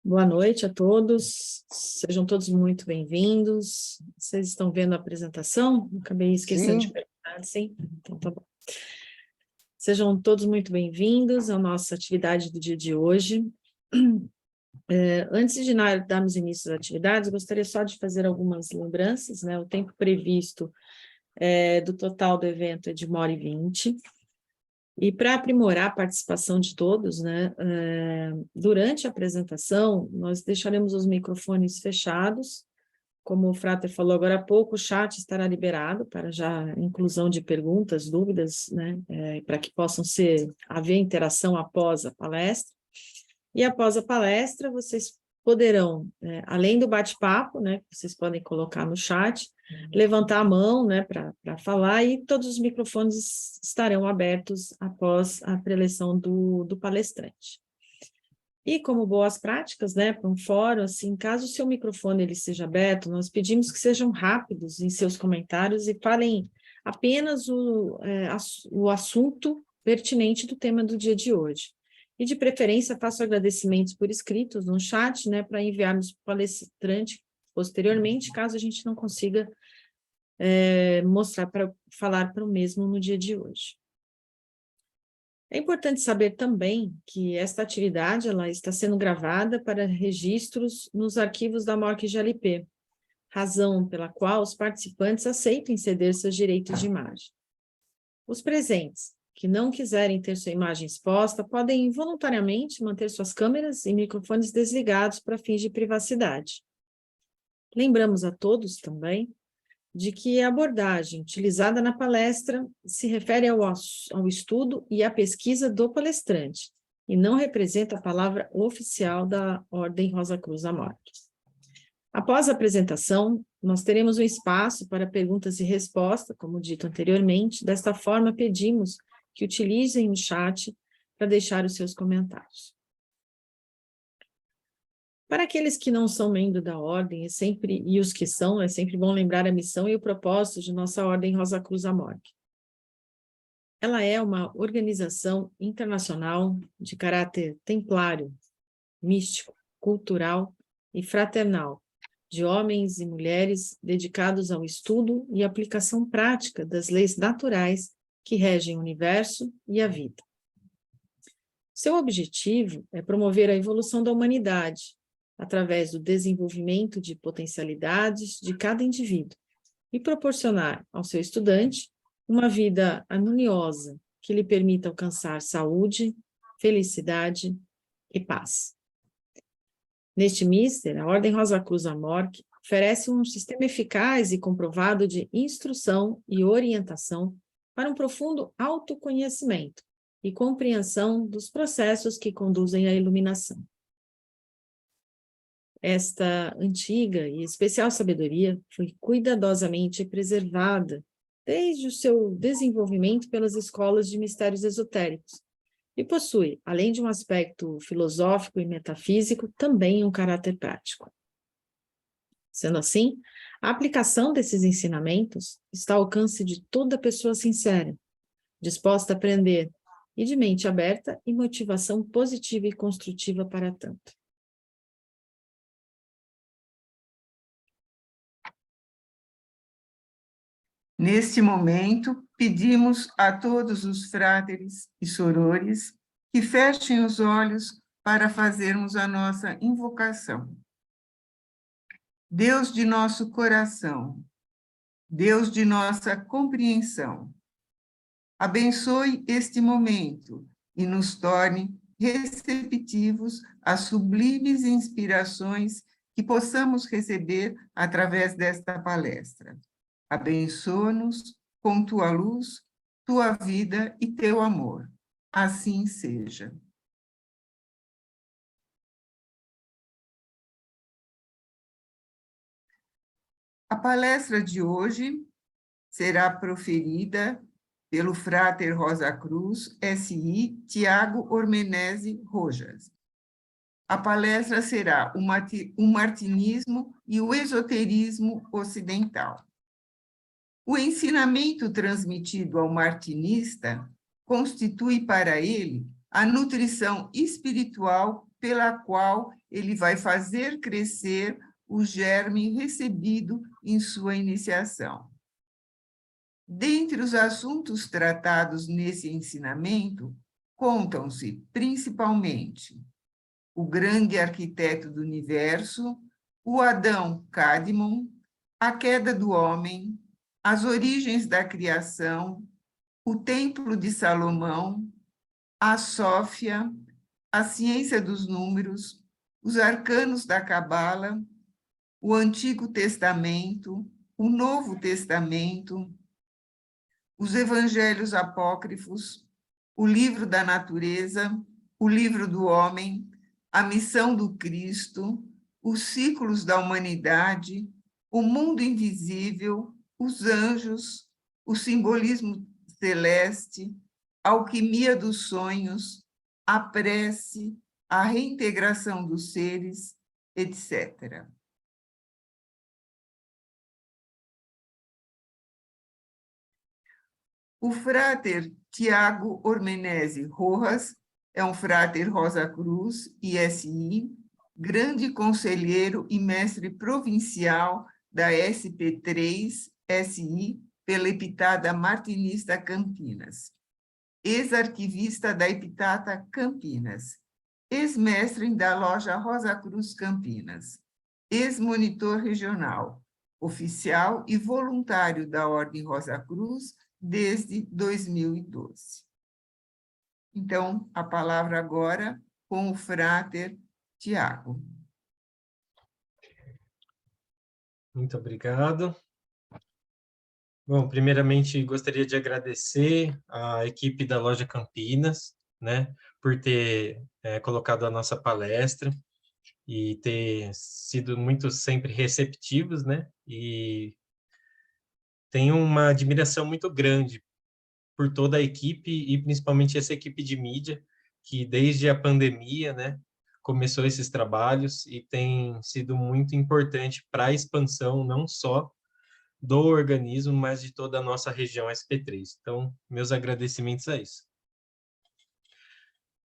Boa noite a todos, sejam todos muito bem-vindos. Vocês estão vendo a apresentação? Acabei esquecendo de perguntar, sim? Então tá bom. Sejam todos muito bem-vindos à nossa atividade do dia de hoje. Antes de darmos início às atividades, gostaria só de fazer algumas lembranças, né? O tempo previsto do total do evento é de 1h20. E para aprimorar a participação de todos, né, durante a apresentação, nós deixaremos os microfones fechados. Como o Frater falou agora há pouco, o chat estará liberado para já inclusão de perguntas, dúvidas, né, para que possam haver interação após a palestra. E após a palestra, vocês poderão, além do bate-papo, né, que vocês podem colocar no chat, levantar a mão, né, para falar, e todos os microfones estarão abertos após a preleção do palestrante. E como boas práticas, né, para um fórum, assim, caso o seu microfone ele seja aberto, nós pedimos que sejam rápidos em seus comentários e falem apenas o assunto pertinente do tema do dia de hoje. E, de preferência, faço agradecimentos por escritos no chat, né, para enviarmos para o palestrante posteriormente, caso a gente não consiga falar para o mesmo no dia de hoje. É importante saber também que esta atividade ela está sendo gravada para registros nos arquivos da MORC-GLP, razão pela qual os participantes aceitam ceder seus direitos de imagem. Os presentes que não quiserem ter sua imagem exposta podem voluntariamente manter suas câmeras e microfones desligados para fins de privacidade. Lembramos a todos também de que a abordagem utilizada na palestra se refere ao estudo e à pesquisa do palestrante, e não representa a palavra oficial da Ordem Rosa Cruz Amorque. Após a apresentação, nós teremos um espaço para perguntas e respostas, como dito anteriormente. Desta forma, pedimos que utilizem o chat para deixar os seus comentários. Para aqueles que não são membros da Ordem, e os que são, é sempre bom lembrar a missão e o propósito de nossa Ordem Rosa Cruz Amorque. Ela é uma organização internacional de caráter templário, místico, cultural e fraternal, de homens e mulheres dedicados ao estudo e aplicação prática das leis naturais que regem o universo e a vida. Seu objetivo é promover a evolução da humanidade, através do desenvolvimento de potencialidades de cada indivíduo, e proporcionar ao seu estudante uma vida harmoniosa que lhe permita alcançar saúde, felicidade e paz. Neste mister, a Ordem Rosa Cruz Amorque oferece um sistema eficaz e comprovado de instrução e orientação para um profundo autoconhecimento e compreensão dos processos que conduzem à iluminação. Esta antiga e especial sabedoria foi cuidadosamente preservada desde o seu desenvolvimento pelas escolas de mistérios esotéricos e possui, além de um aspecto filosófico e metafísico, também um caráter prático. Sendo assim, a aplicação desses ensinamentos está ao alcance de toda pessoa sincera, disposta a aprender e de mente aberta e motivação positiva e construtiva para tanto. Neste momento, pedimos a todos os fráteres e sorores que fechem os olhos para fazermos a nossa invocação. Deus de nosso coração, Deus de nossa compreensão, abençoe este momento e nos torne receptivos às sublimes inspirações que possamos receber através desta palestra. Abençoa-nos com tua luz, tua vida e teu amor. Assim seja. A palestra de hoje será proferida pelo Frater Rosa Cruz, S.I. Tiago Ormenese Rojas. A palestra será o martinismo e o esoterismo ocidental. O ensinamento transmitido ao martinista constitui para ele a nutrição espiritual pela qual ele vai fazer crescer o germe recebido em sua iniciação. Dentre os assuntos tratados nesse ensinamento, contam-se principalmente o grande arquiteto do universo, o Adão Cadmon, a queda do homem, as origens da criação, o Templo de Salomão, a Sófia, a ciência dos números, os arcanos da Cabala, o Antigo Testamento, o Novo Testamento, os evangelhos apócrifos, o livro da natureza, o livro do homem, a missão do Cristo, os ciclos da humanidade, o mundo invisível, os anjos, o simbolismo celeste, a alquimia dos sonhos, a prece, a reintegração dos seres, etc. O fráter Tiago Ormenese Rojas é um fráter Rosa Cruz, ISI, grande conselheiro e mestre provincial da SP3-SI pela Epitada Martinista Campinas, ex-arquivista da Epitata Campinas, ex-mestre da loja Rosa Cruz Campinas, ex-monitor regional, oficial e voluntário da Ordem Rosa Cruz desde 2012. Então, a palavra agora com o fráter Tiago. Muito obrigado. Bom, primeiramente, gostaria de agradecer à equipe da Loja Campinas, né, por ter colocado a nossa palestra e ter sido muito sempre receptivos, né, e tenho uma admiração muito grande por toda a equipe e principalmente essa equipe de mídia, que desde a pandemia, né, começou esses trabalhos e tem sido muito importante para a expansão não só do organismo, mas de toda a nossa região SP3. Então, meus agradecimentos a isso.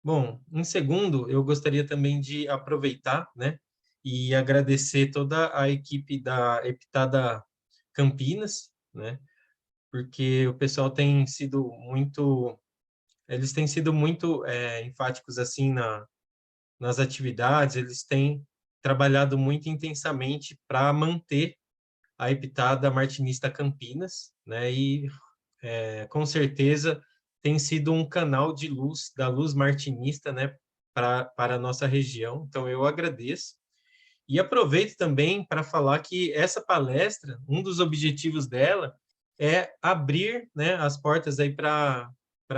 Bom, em segundo, eu gostaria também de aproveitar, né, e agradecer toda a equipe da Epitada Campinas, né, porque o pessoal tem sido muito, eles têm sido muito enfáticos assim nas atividades, eles têm trabalhado muito intensamente para manter a Epitada Martinista Campinas, né? E com certeza tem sido um canal de luz, da luz martinista, né? Para a nossa região. Então, eu agradeço. E aproveito também para falar que essa palestra, um dos objetivos dela é abrir, né, as portas aí para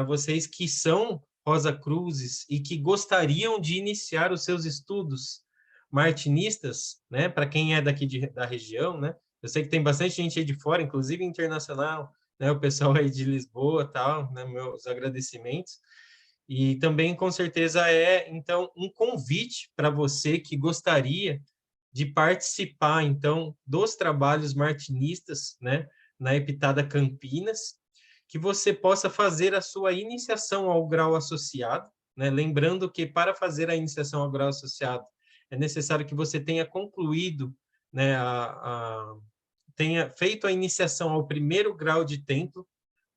vocês que são Rosa Cruzes e que gostariam de iniciar os seus estudos martinistas, né, para quem é daqui da região, né? Eu sei que tem bastante gente aí de fora, inclusive internacional, né, o pessoal aí de Lisboa, tal, né, meus agradecimentos. E também, com certeza, então, um convite para você que gostaria de participar, então, dos trabalhos martinistas, né, na Epitada Campinas, que você possa fazer a sua iniciação ao grau associado, né, lembrando que para fazer a iniciação ao grau associado é necessário que você tenha concluído, né, tenha feito a iniciação ao primeiro grau de templo,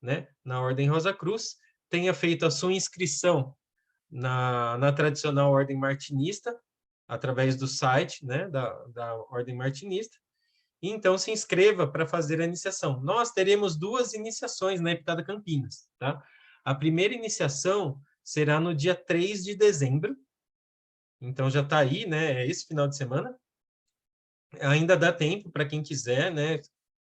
né, na Ordem Rosa Cruz, tenha feito a sua inscrição na tradicional Ordem Martinista, através do site, né, da Ordem Martinista, e então se inscreva para fazer a iniciação. Nós teremos duas iniciações na Epitada Campinas, tá? A primeira iniciação será no dia 3 de dezembro, então já está aí, né, esse final de semana. Ainda dá tempo para quem quiser, né,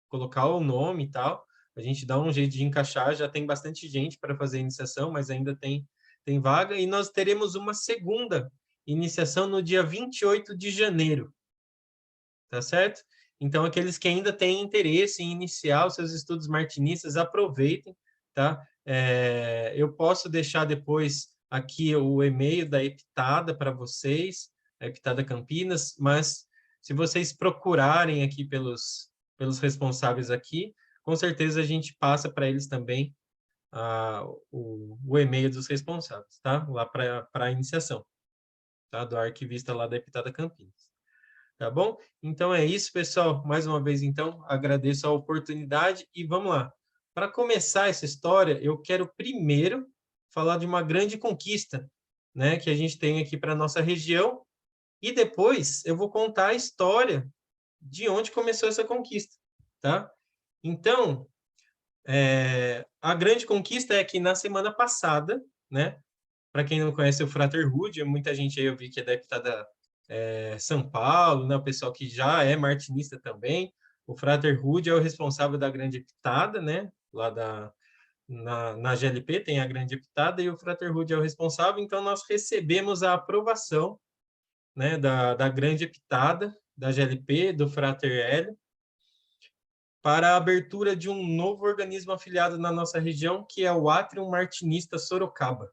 colocar o nome e tal, a gente dá um jeito de encaixar, já tem bastante gente para fazer a iniciação, mas ainda tem vaga, e nós teremos uma segunda iniciação no dia 28 de janeiro, tá certo? Então, aqueles que ainda têm interesse em iniciar os seus estudos martinistas, aproveitem, tá? Eu posso deixar depois aqui o e-mail da Epitada para vocês, a Epitada Campinas, mas se vocês procurarem aqui pelos responsáveis aqui, com certeza a gente passa para eles também o e-mail dos responsáveis, tá? Lá para a iniciação, tá? Do arquivista lá da Epitada Campinas. Tá bom? Então é isso, pessoal. Mais uma vez, então, agradeço a oportunidade e vamos lá. Para começar essa história, eu quero primeiro falar de uma grande conquista, né, que a gente tem aqui para a nossa região, e depois eu vou contar a história de onde começou essa conquista, tá? Então, a grande conquista é que na semana passada, né, para quem não conhece o Frater Rude, muita gente aí eu vi que é da Epitada São Paulo, né, o pessoal que já é martinista também. O Frater Rude é o responsável da Grande Epitada, né, lá na GLP tem a Grande Epitada e o Frater Rude é o responsável, então nós recebemos a aprovação, né, da Grande Epitada, da GLP, do Frater Hélio, para a abertura de um novo organismo afiliado na nossa região, que é o Atrium Martinista Sorocaba.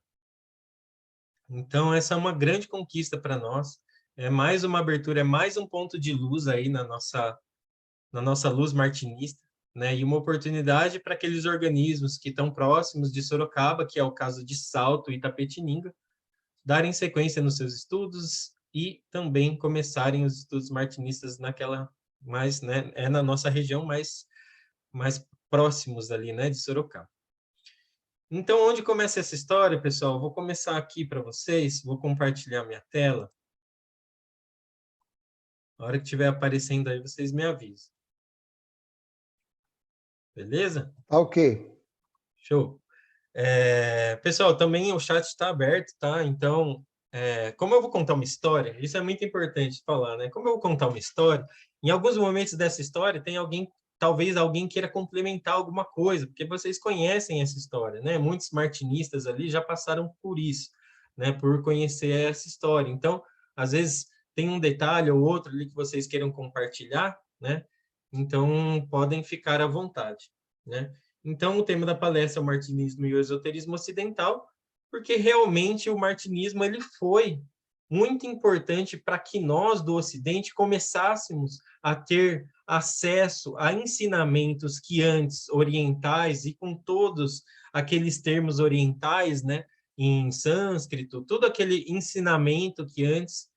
Então, essa é uma grande conquista para nós, é mais uma abertura, é mais um ponto de luz aí na nossa luz martinista, né? E uma oportunidade para aqueles organismos que estão próximos de Sorocaba, que é o caso de Salto e Itapetininga, darem sequência nos seus estudos e também começarem os estudos martinistas né, na nossa região mais próximos ali, né, de Sorocaba. Então, onde começa essa história, pessoal? Vou começar aqui para vocês, vou compartilhar minha tela. Na hora que estiver aparecendo aí, vocês me avisam. Beleza? Ok. Show. Pessoal, também o chat está aberto, tá? Então, como eu vou contar uma história, isso é muito importante falar, né? Como eu vou contar uma história, em alguns momentos dessa história tem talvez alguém queira complementar alguma coisa, porque vocês conhecem essa história, né? Muitos martinistas ali já passaram por isso, né? Por conhecer essa história. Então, às vezes tem um detalhe ou outro ali que vocês queiram compartilhar, né? Então, podem ficar à vontade, né? Então, o tema da palestra é o martinismo e o esoterismo ocidental, porque realmente o martinismo ele foi muito importante para que nós do Ocidente começássemos a ter acesso a ensinamentos que antes orientais e com todos aqueles termos orientais, né, em sânscrito, todo aquele ensinamento que antes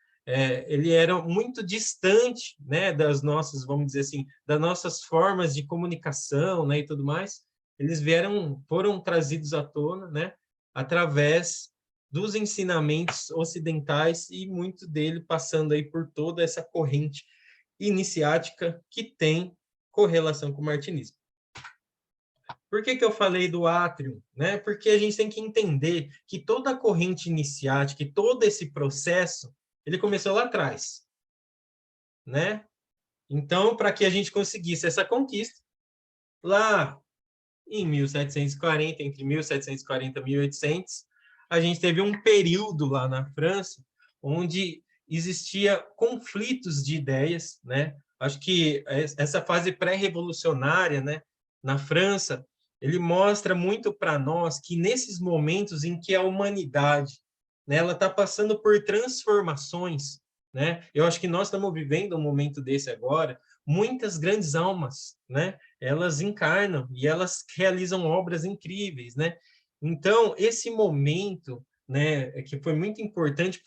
ele era muito distante, né, das nossas, vamos dizer assim, das nossas formas de comunicação, né, e tudo mais. Eles foram trazidos à tona, né, através dos ensinamentos ocidentais e muito dele passando aí por toda essa corrente iniciática que tem correlação com o martinismo. Por que eu falei do átrio? Né? Porque a gente tem que entender que toda a corrente iniciática e todo esse processo, ele começou lá atrás. Né? Então, para que a gente conseguisse essa conquista, lá em 1740, entre 1740 e 1800, a gente teve um período lá na França onde existia conflitos de ideias, né? Acho que essa fase pré-revolucionária, né, na França, ele mostra muito para nós que nesses momentos em que a humanidade, né, ela está passando por transformações, né? Eu acho que nós estamos vivendo um momento desse agora, muitas grandes almas, né? Elas encarnam e elas realizam obras incríveis, né? Então, esse momento, né, que foi muito importante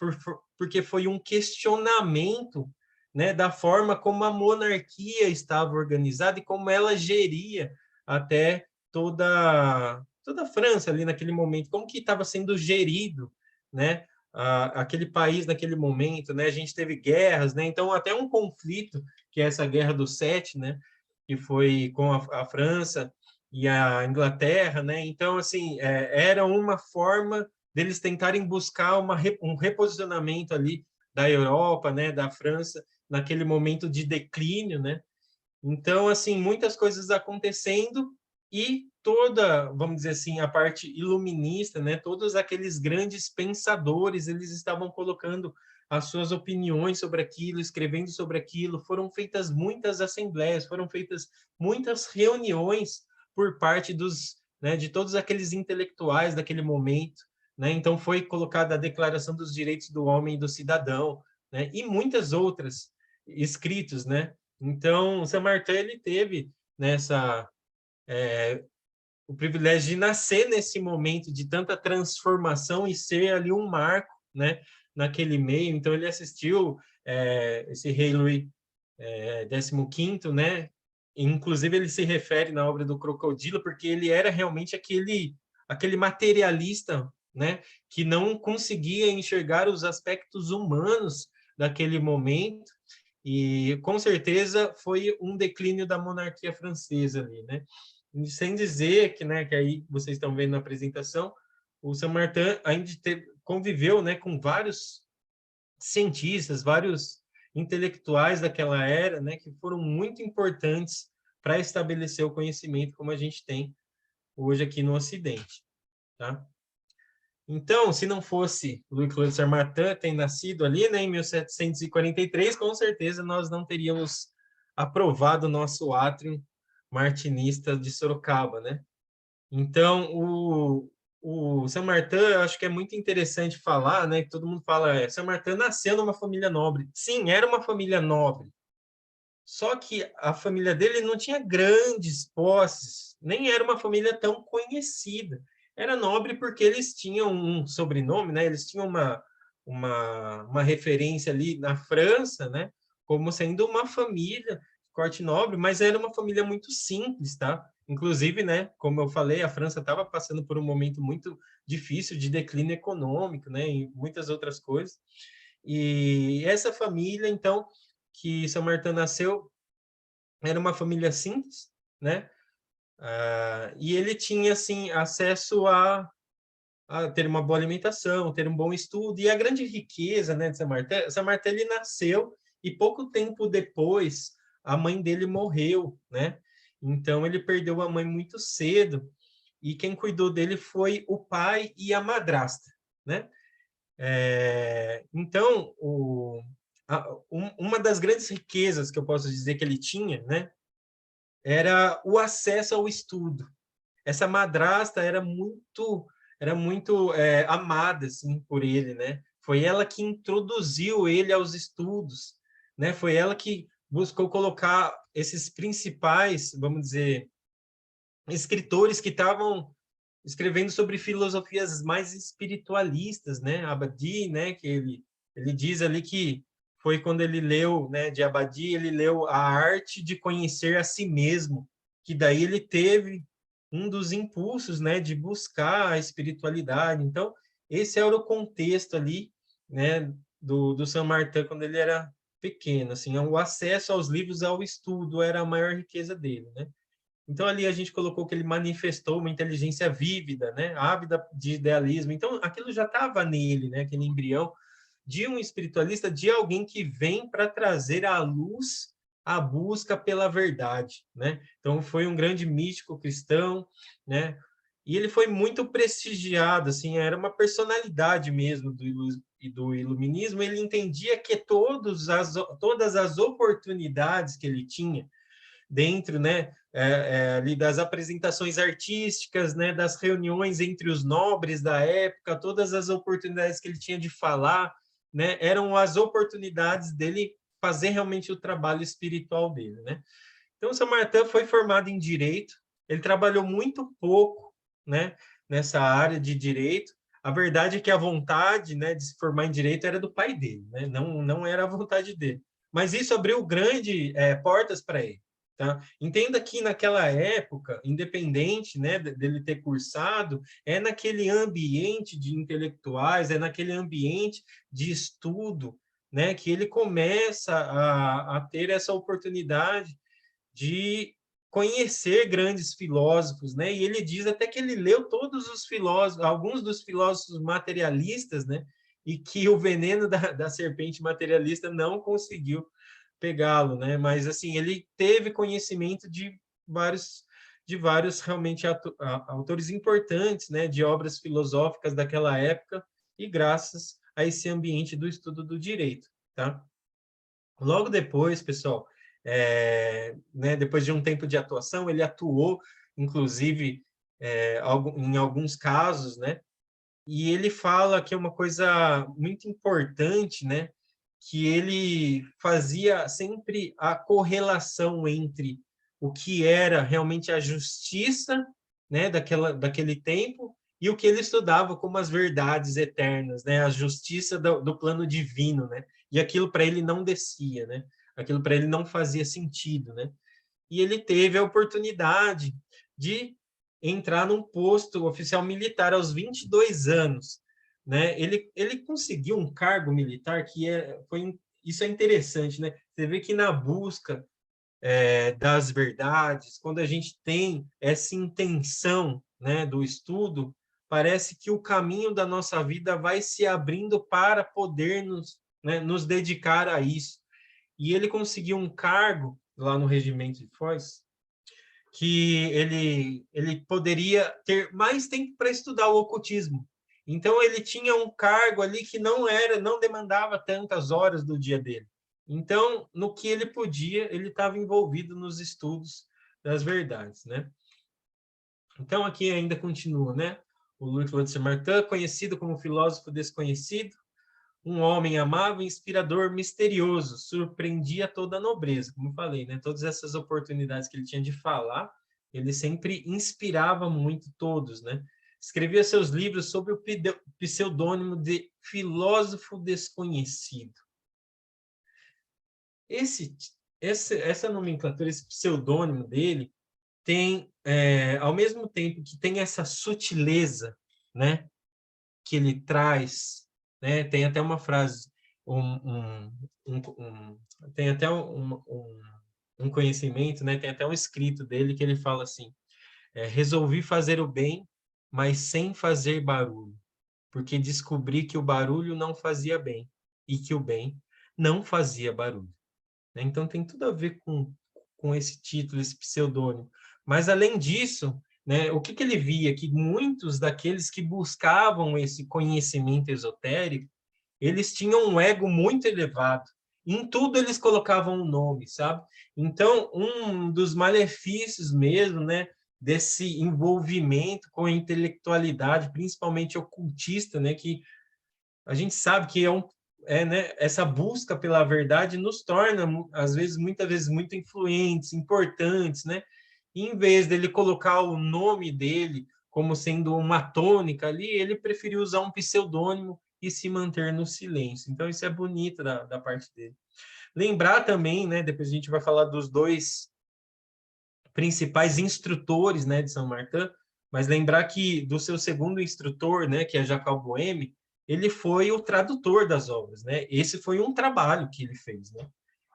porque foi um questionamento, né, da forma como a monarquia estava organizada e como ela geria até toda a França ali naquele momento, como que estava sendo gerido, né, aquele país naquele momento, né? A gente teve guerras, né? Então, até um conflito, que é essa Guerra do Sete, né, que foi com a França e a Inglaterra, né? Então, assim, era uma forma deles tentarem buscar um reposicionamento ali da Europa, né, da França, naquele momento de declínio, né? Então, assim, muitas coisas acontecendo e toda, vamos dizer assim, a parte iluminista, né? Todos aqueles grandes pensadores, eles estavam colocando as suas opiniões sobre aquilo, escrevendo sobre aquilo. Foram feitas muitas assembleias, foram feitas muitas reuniões por parte né, de todos aqueles intelectuais daquele momento, né? Então foi colocada a Declaração dos Direitos do Homem e do Cidadão, né? E muitas outras escritos, né? Então, Saint-Martin ele teve nessa o privilégio de nascer nesse momento de tanta transformação e ser ali um marco, né, naquele meio. Então, ele assistiu esse rei Luís XV, né? Inclusive, ele se refere na obra do Crocodilo, porque ele era realmente aquele materialista, né, que não conseguia enxergar os aspectos humanos daquele momento, e com certeza foi um declínio da monarquia francesa ali, né? Sem dizer que, né, que aí vocês estão vendo na apresentação, o Saint-Martin ainda conviveu, né, com vários cientistas, vários intelectuais daquela era, né, que foram muito importantes para estabelecer o conhecimento como a gente tem hoje aqui no Ocidente, tá? Então, se não fosse Louis-Claude Saint-Martin ter nascido ali, né, em 1743, com certeza nós não teríamos aprovado o nosso átrio martinista de Sorocaba, né? Então, o Saint-Martin, eu acho que é muito interessante falar, né, que todo mundo fala, Saint-Martin nasceu numa família nobre. Sim, era uma família nobre. Só que a família dele não tinha grandes posses, nem era uma família tão conhecida. Era nobre porque eles tinham um sobrenome, né? Eles tinham uma referência ali na França, né? Como sendo uma família de corte nobre, mas era uma família muito simples, tá? Inclusive, né? Como eu falei, a França estava passando por um momento muito difícil de declínio econômico, né? E muitas outras coisas. E essa família, então, que São Martin nasceu, era uma família simples, né? E ele tinha, assim, acesso a ter uma boa alimentação, ter um bom estudo, e a grande riqueza, né, de São Martin, ele nasceu, e pouco tempo depois, a mãe dele morreu, né? Então, ele perdeu a mãe muito cedo, e quem cuidou dele foi o pai e a madrasta, né? Então, uma das grandes riquezas que eu posso dizer que ele tinha, né, era o acesso ao estudo. Essa madrasta era muito amada assim por ele, né? Foi ela que introduziu ele aos estudos, né? Foi ela que buscou colocar esses principais, vamos dizer, escritores que estavam escrevendo sobre filosofias mais espiritualistas, né? Abadi, né? Que ele diz ali que foi quando ele leu, né? De Abadi, ele leu A Arte de Conhecer a Si Mesmo, que daí ele teve um dos impulsos, né? De buscar a espiritualidade. Então, esse era o contexto ali, né? Do Saint Martin quando ele era pequeno, assim, o acesso aos livros, ao estudo era a maior riqueza dele, né? Então, ali a gente colocou que ele manifestou uma inteligência vívida, né? Ávida de idealismo. Então, aquilo já estava nele, né? Aquele embrião de um espiritualista, de alguém que vem para trazer à luz a busca pela verdade, né? Então, foi um grande místico cristão, né? E ele foi muito prestigiado, assim, era uma personalidade mesmo do iluminismo. Ele entendia que todas as oportunidades que ele tinha dentro, né, ali das apresentações artísticas, né, das reuniões entre os nobres da época, todas as oportunidades que ele tinha de falar, né, eram as oportunidades dele fazer realmente o trabalho espiritual dele, né? Então, São Martin foi formado em direito, ele trabalhou muito pouco, né, nessa área de direito. A verdade é que a vontade, né, de se formar em direito era do pai dele, né? Não era a vontade dele. Mas isso abriu grandes portas para ele. Tá? Entenda que naquela época, independente, né, dele ter cursado, é naquele ambiente de intelectuais, é naquele ambiente de estudo, né, que ele começa a ter essa oportunidade de conhecer grandes filósofos, né? E ele diz até que ele leu todos os filósofos, alguns dos filósofos materialistas, né? E que o veneno da serpente materialista não conseguiu pegá-lo, né? Mas assim, ele teve conhecimento de vários realmente autores importantes, né? De obras filosóficas daquela época, e graças a esse ambiente do estudo do direito, tá? Logo depois, pessoal, né, depois de um tempo de atuação, ele atuou, inclusive, em alguns casos, né? E ele fala que é uma coisa muito importante, né? Que ele fazia sempre a correlação entre o que era realmente a justiça né, daquele tempo, e o que ele estudava como as verdades eternas, né, a justiça do plano divino, né, e aquilo para ele não descia, né, aquilo para ele não fazia sentido, né, e ele teve a oportunidade de entrar num posto oficial militar aos 22 anos, né, ele conseguiu um cargo militar isso é interessante, né, você vê que na busca das verdades, quando a gente tem essa intenção, né, do estudo, parece que o caminho da nossa vida vai se abrindo para poder nos dedicar a isso. E ele conseguiu um cargo lá no regimento de Foz, que ele poderia ter mais tempo para estudar o ocultismo. Então ele tinha um cargo ali que não demandava tantas horas do dia dele. Então, no que ele podia, ele estava envolvido nos estudos das verdades, né? Então aqui ainda continua, né? O Louis-Claude Saint-Martin, conhecido como filósofo desconhecido, um homem amável, inspirador, misterioso, surpreendia toda a nobreza, como eu falei, né? Todas essas oportunidades que ele tinha de falar, ele sempre inspirava muito todos, né? Escrevia seus livros sob o pseudônimo de filósofo desconhecido. Essa nomenclatura, esse pseudônimo dele, tem, ao mesmo tempo que tem essa sutileza, né? Que ele traz, né? Tem até uma frase, tem até um conhecimento, né? Tem até um escrito dele que ele fala assim: resolvi fazer o bem, mas sem fazer barulho, porque descobri que o barulho não fazia bem e que o bem não fazia barulho. Né? Então tem tudo a ver com esse título, esse pseudônimo. Mas além disso, né, o que ele via? Que muitos daqueles que buscavam esse conhecimento esotérico, eles tinham um ego muito elevado. Em tudo eles colocavam um nome, sabe? Então, um dos malefícios mesmo, né, desse envolvimento com a intelectualidade, principalmente ocultista, né, que a gente sabe que né, essa busca pela verdade nos torna, às vezes, muitas vezes, muito influentes, importantes, né? E em vez dele colocar o nome dele como sendo uma tônica ali, ele preferiu usar um pseudônimo e se manter no silêncio. Então, isso é bonito da parte dele. Lembrar também, né, depois a gente vai falar dos dois principais instrutores, né, de São Martin, mas lembrar que do seu segundo instrutor, né, que é Jacob Boehme, ele foi o tradutor das obras, né? Esse foi um trabalho que ele fez, né?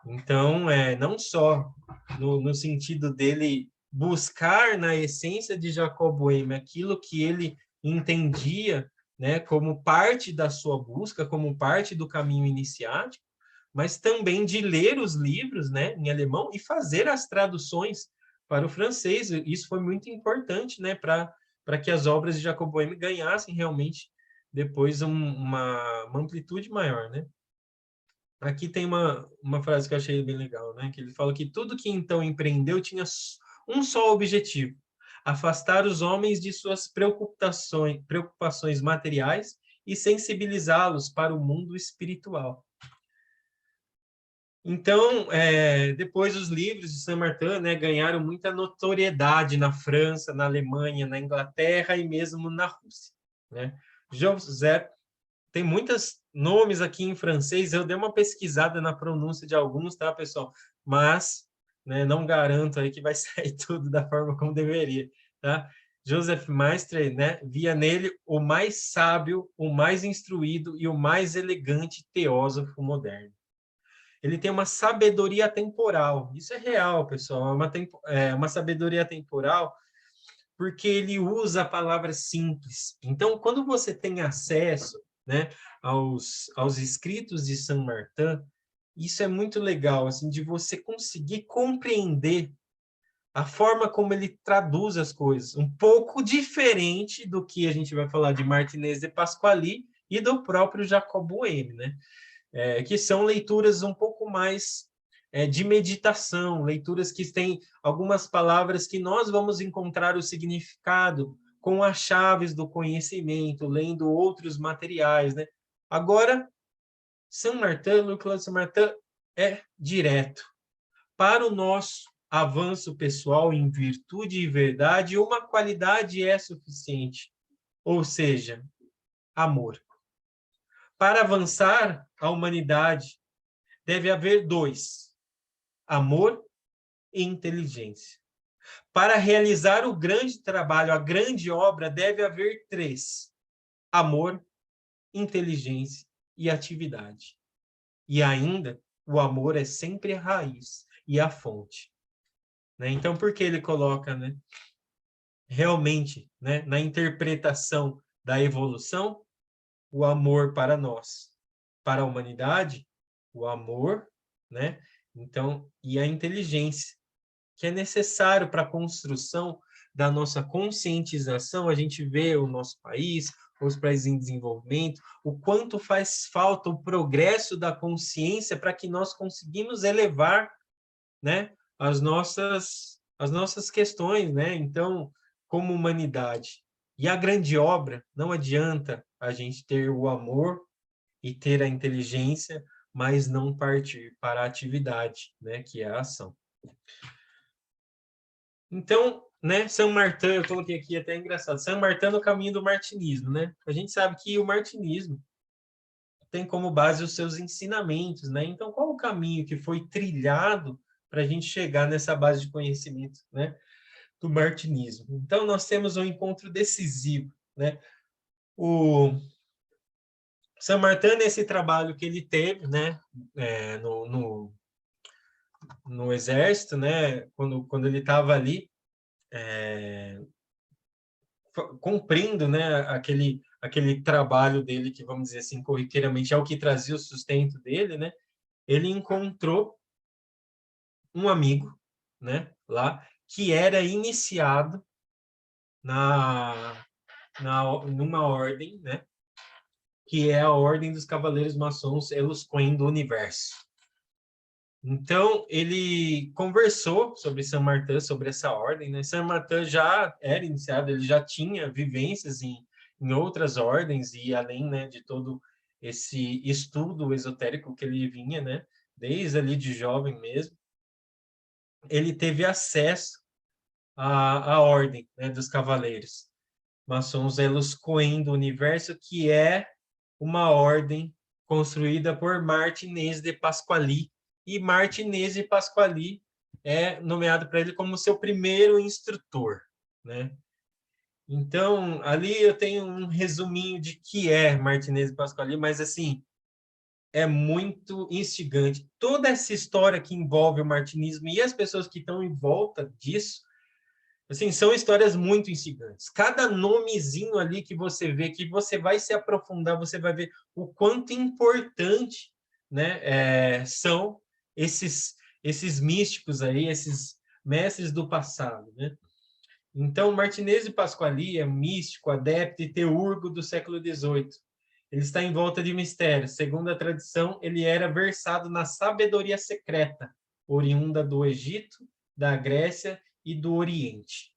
Então, não só no sentido dele buscar na essência de Jacob Boehme aquilo que ele entendia, né, como parte da sua busca, como parte do caminho iniciático, mas também de ler os livros, né, em alemão e fazer as traduções para o francês. Isso foi muito importante, né, para que as obras de Jacob Boehme ganhassem realmente depois uma amplitude maior, né? Aqui tem uma frase que eu achei bem legal, né? Que ele fala que tudo que então empreendeu tinha um só objetivo: afastar os homens de suas preocupações materiais e sensibilizá-los para o mundo espiritual. Então, depois os livros de Saint-Martin, né, ganharam muita notoriedade na França, na Alemanha, na Inglaterra e mesmo na Rússia, né? Joseph tem muitos nomes aqui em francês, eu dei uma pesquisada na pronúncia de alguns, tá, pessoal? Mas, né, não garanto aí que vai sair tudo da forma como deveria, tá? Joseph Maistre, né, via nele o mais sábio, o mais instruído e o mais elegante teósofo moderno. Ele tem uma sabedoria temporal. Isso é real, pessoal. É uma sabedoria temporal porque ele usa palavras simples. Então, quando você tem acesso, né, aos escritos de Saint Martin, isso é muito legal, assim, de você conseguir compreender a forma como ele traduz as coisas, um pouco diferente do que a gente vai falar de Martinez de Pasquali e do próprio Jacob Boehme, né? Que são leituras um pouco mais de meditação, leituras que têm algumas palavras que nós vamos encontrar o significado com as chaves do conhecimento, lendo outros materiais, né? Agora, Saint Martin, Louis-Claude Saint Martin é direto para o nosso avanço pessoal em virtude e verdade, uma qualidade é suficiente, ou seja, amor. Para avançar a humanidade, deve haver dois: amor e inteligência. Para realizar o grande trabalho, a grande obra, deve haver três: amor, inteligência e atividade. E ainda, o amor é sempre a raiz e a fonte. Né? Então, por que ele coloca, né, realmente, né, na interpretação da evolução, o amor para nós, para a humanidade, o amor, né? Então, e a inteligência, que é necessário para a construção da nossa conscientização. A gente vê o nosso país, os países em desenvolvimento, o quanto faz falta o progresso da consciência para que nós conseguimos elevar, né, as nossas questões, né? Então, como humanidade. E a grande obra, não adianta a gente ter o amor e ter a inteligência, mas não partir para a atividade, né, que é a ação. Então, né, São Martin, eu coloquei aqui até engraçado, São Martin no caminho do martinismo, né? A gente sabe que o martinismo tem como base os seus ensinamentos, né? Então, qual o caminho que foi trilhado para a gente chegar nessa base de conhecimento, né, do martinismo? Então, nós temos um encontro decisivo, né? O São Martin, nesse trabalho que ele teve, né, no exército, né, quando ele estava ali, cumprindo, né, aquele trabalho dele, que, vamos dizer assim, corriqueiramente é o que trazia o sustento dele, né, ele encontrou um amigo, né, lá, que era iniciado numa ordem, né, que é a Ordem dos Cavaleiros Maçons Elos Coen do Universo. Então, ele conversou sobre Saint Martin, sobre essa ordem, né? Saint Martin já era iniciado, ele já tinha vivências em outras ordens, e além, né, de todo esse estudo esotérico que ele vinha, né, desde ali de jovem mesmo, ele teve acesso à ordem, né, dos Cavaleiros Maçons Elos Coen do Universo, que é uma ordem construída por Martinez de Pasquali, e Martinez de Pasquali é nomeado para ele como seu primeiro instrutor, né? Então, ali eu tenho um resuminho de que é Martinez de Pasquali, mas assim, é muito instigante. Toda essa história que envolve o martinismo e as pessoas que estão em volta disso, assim, são histórias muito instigantes. Cada nomezinho ali que você vê, que você vai se aprofundar, você vai ver o quanto importante, né, são esses místicos aí, esses mestres do passado, né? Então, Martinez de Pasquali é místico, adepto e teurgo do século XVIII. Ele está em volta de mistérios. Segundo a tradição, ele era versado na sabedoria secreta, oriunda do Egito, da Grécia e do Oriente.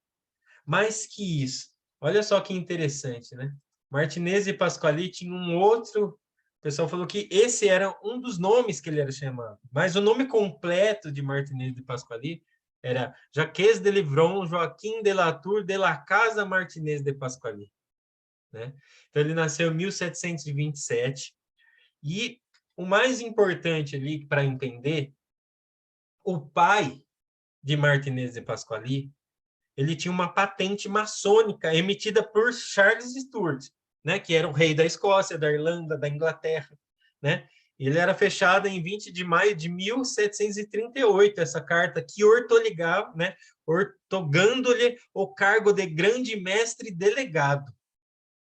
Mais que isso, olha só que interessante, né? Martinez e Pasquali tinha um outro... O pessoal falou que esse era um dos nomes que ele era chamado, mas o nome completo de Martinez de Pasquali era Jacques de Livron Joaquim de Latour de la Casa Martinez de Pasquali, né? Então, ele nasceu em 1727, e o mais importante ali para entender, o pai de Martinez de Pasquali, ele tinha uma patente maçônica emitida por Charles Stuart, né, que era o rei da Escócia, da Irlanda, da Inglaterra, né? Ele era fechado em 20 de maio de 1738, essa carta que ortoligava, né, ortogando-lhe o cargo de grande mestre delegado,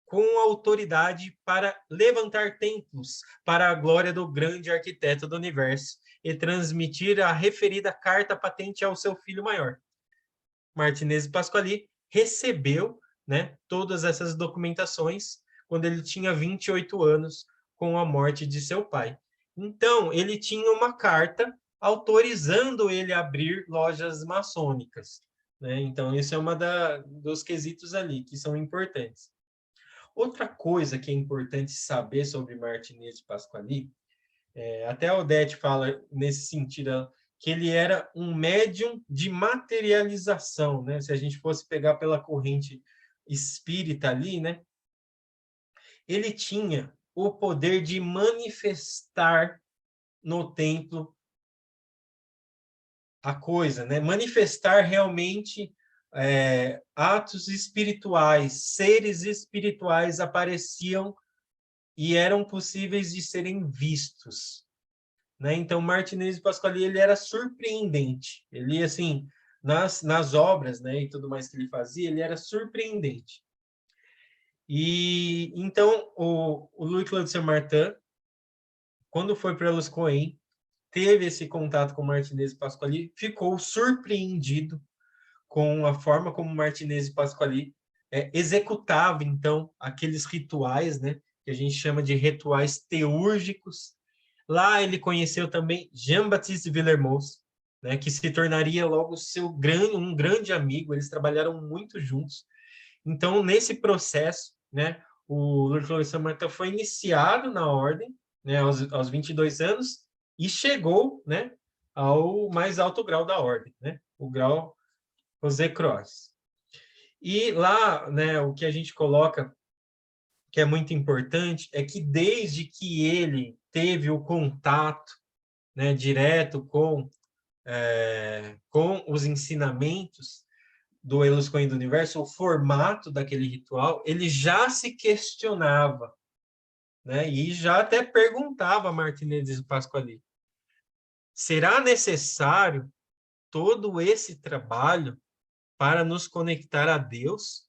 com autoridade para levantar templos para a glória do grande arquiteto do universo e transmitir a referida carta patente ao seu filho maior. Martinez Pasquali recebeu, né, todas essas documentações quando ele tinha 28 anos, com a morte de seu pai. Então, ele tinha uma carta autorizando ele a abrir lojas maçônicas, né? Então, isso é uma dos quesitos ali, que são importantes. Outra coisa que é importante saber sobre Martinez de Pasquali, até a Odete fala nesse sentido, que ele era um médium de materialização, né? Se a gente fosse pegar pela corrente espírita ali, né? Ele tinha o poder de manifestar no templo a coisa, né? Manifestar realmente atos espirituais, seres espirituais apareciam e eram possíveis de serem vistos, né? Então, Martinez de Pasquali, ele era surpreendente. Ele, assim, nas obras, né, e tudo mais que ele fazia, ele era surpreendente. E, então, o Louis-Claude Saint-Martin, quando foi para Los Cohen, teve esse contato com Martinez de Pasquali, ficou surpreendido com a forma como Martinez de Pasquali executava, então, aqueles rituais, né, que a gente chama de rituais teúrgicos. Lá ele conheceu também Jean-Baptiste Villermoz, né, que se tornaria logo um grande amigo, eles trabalharam muito juntos. Então, nesse processo, né, o Louis-Claude Saint-Martin foi iniciado na ordem, né, aos 22 anos, e chegou, né, ao mais alto grau da ordem, né, o grau José Croix. E lá, né, o que a gente coloca, que é muito importante, é que desde que ele teve o contato, né, direto com os ensinamentos do Elos Cohen do Universo, o formato daquele ritual, ele já se questionava, né, e já até perguntava a Martinez de Pasquali, será necessário todo esse trabalho para nos conectar a Deus?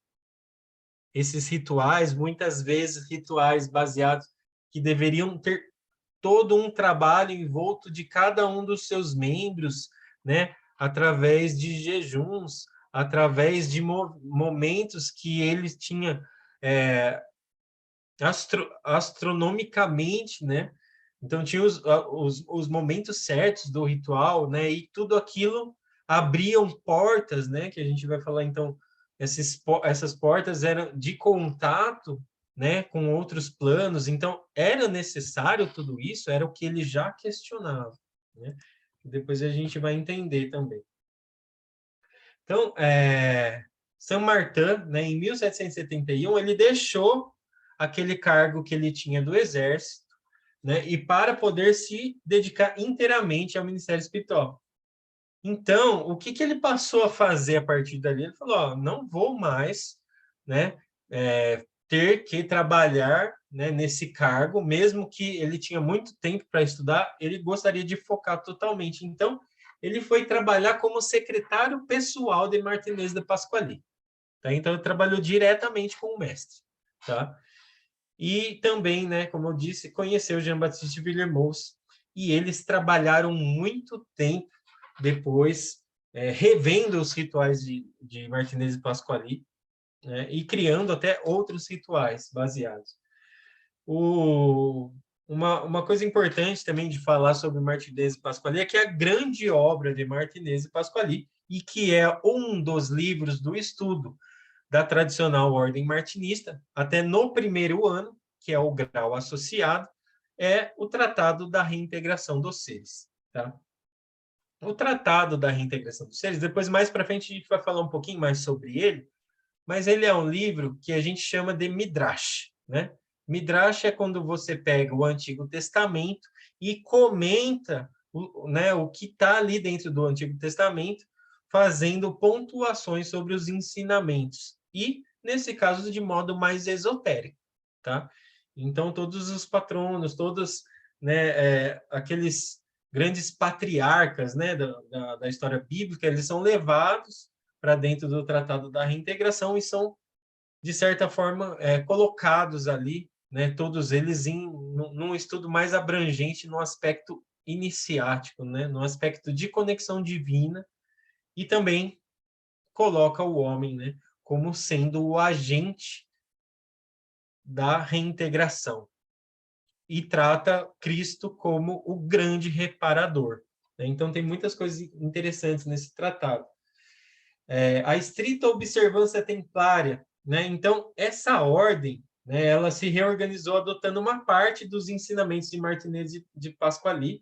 Esses rituais, muitas vezes rituais baseados que deveriam ter todo um trabalho envolto de cada um dos seus membros, né? Através de jejuns, através de momentos que ele tinha astronomicamente, né? Então, tinha os momentos certos do ritual, né? E tudo aquilo abriam portas, né? Que a gente vai falar, então, essas portas eram de contato, né? Com outros planos. Então, era necessário tudo isso? Era o que ele já questionava, né? Depois a gente vai entender também. Então, Saint-Martin, né? Em 1771, ele deixou aquele cargo que ele tinha do exército, né, e para poder se dedicar inteiramente ao ministério espiritual. Então, o que ele passou a fazer a partir dali? Ele falou, ó, não vou mais, né, ter que trabalhar, né, nesse cargo, mesmo que ele tinha muito tempo para estudar, ele gostaria de focar totalmente. Então, ele foi trabalhar como secretário pessoal de Martinez de Pasquali. Tá? Então, ele trabalhou diretamente com o mestre. Tá? E também, né, como eu disse, conheceu Jean-Baptiste Villermoz, e eles trabalharam muito tempo depois, revendo os rituais de Martinez de Pasquali, né, e criando até outros rituais baseados. Uma coisa importante também de falar sobre Martinez de Pasquali é que a grande obra de Martinez de Pasquali, e que é um dos livros do estudo da tradicional ordem martinista, até no primeiro ano, que é o grau associado, é o Tratado da Reintegração dos Seres. Tá? O Tratado da Reintegração dos Seres, depois mais para frente a gente vai falar um pouquinho mais sobre ele, mas ele é um livro que a gente chama de Midrash, né? Midrash é quando você pega o Antigo Testamento e comenta o que está ali dentro do Antigo Testamento, fazendo pontuações sobre os ensinamentos. E, nesse caso, de modo mais esotérico. Tá? Então, todos os patronos, todos, né, aqueles grandes patriarcas, né, da história bíblica, eles são levados para dentro do Tratado da Reintegração e são, de certa forma, colocados ali, né, todos eles num estudo mais abrangente no aspecto iniciático, né, no aspecto de conexão divina, e também coloca o homem, né, como sendo o agente da reintegração e trata Cristo como o grande reparador. Né? Então, tem muitas coisas interessantes nesse tratado. A estrita observância templária, né? Então, essa ordem, né, ela se reorganizou adotando uma parte dos ensinamentos de Martinez de Pasquali,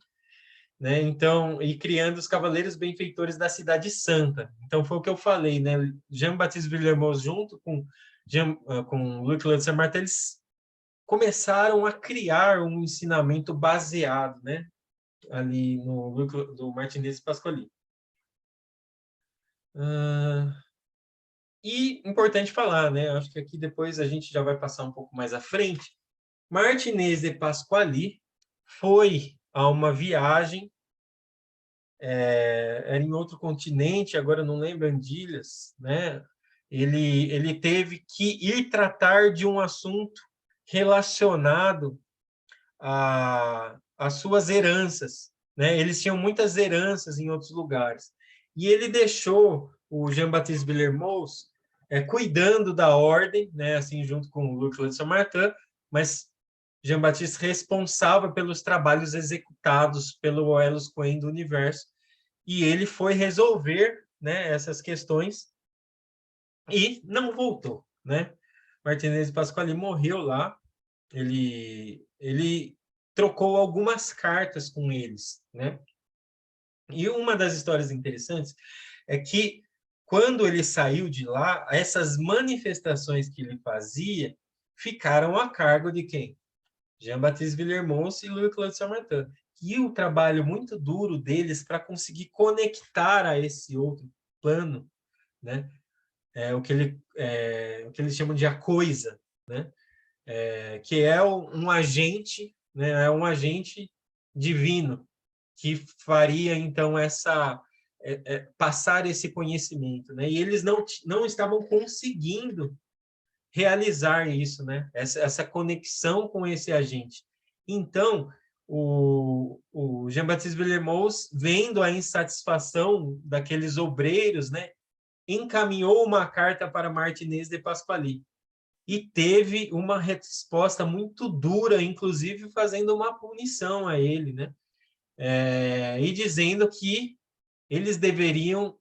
né? Então, e criando os cavaleiros benfeitores da Cidade Santa. Então, foi o que eu falei, né? Jean-Baptiste Villermoz, junto com Louis-Claude Saint-Martin, eles começaram a criar um ensinamento baseado, né? Ali no do Martinez e Pasquali. E importante falar, né? Acho que aqui depois a gente já vai passar um pouco mais à frente. Martinez de Pasquali foi a uma viagem, era em outro continente, agora eu não lembro, Antilhas, né? Ele teve que ir tratar de um assunto relacionado às suas heranças, né? Eles tinham muitas heranças em outros lugares. E ele deixou o Jean-Baptiste Villermoz cuidando da ordem, né? Assim, junto com o Louis-Claude Saint-Martin, mas Jean-Baptiste responsável pelos trabalhos executados pelo Oelos Cohen do Universo, e ele foi resolver, né, essas questões e não voltou, né? Martinez Pasquali morreu lá, ele trocou algumas cartas com eles, né? E uma das histórias interessantes é que quando ele saiu de lá, essas manifestações que ele fazia ficaram a cargo de quem? Jean-Baptiste Villermoz e Louis-Claude Saint-Martin. E o trabalho muito duro deles para conseguir conectar a esse outro plano, né? O que eles chamam de a coisa, né? Que é um agente, né? É um agente divino que faria então passar esse conhecimento, né? E eles não estavam conseguindo realizar isso, né? Essa conexão com esse agente. Então, o Jean-Baptiste Villermoz, vendo a insatisfação daqueles obreiros, né, encaminhou uma carta para Martinez de Pasquali e teve uma resposta muito dura, inclusive fazendo uma punição a ele, né? E dizendo que eles deveriam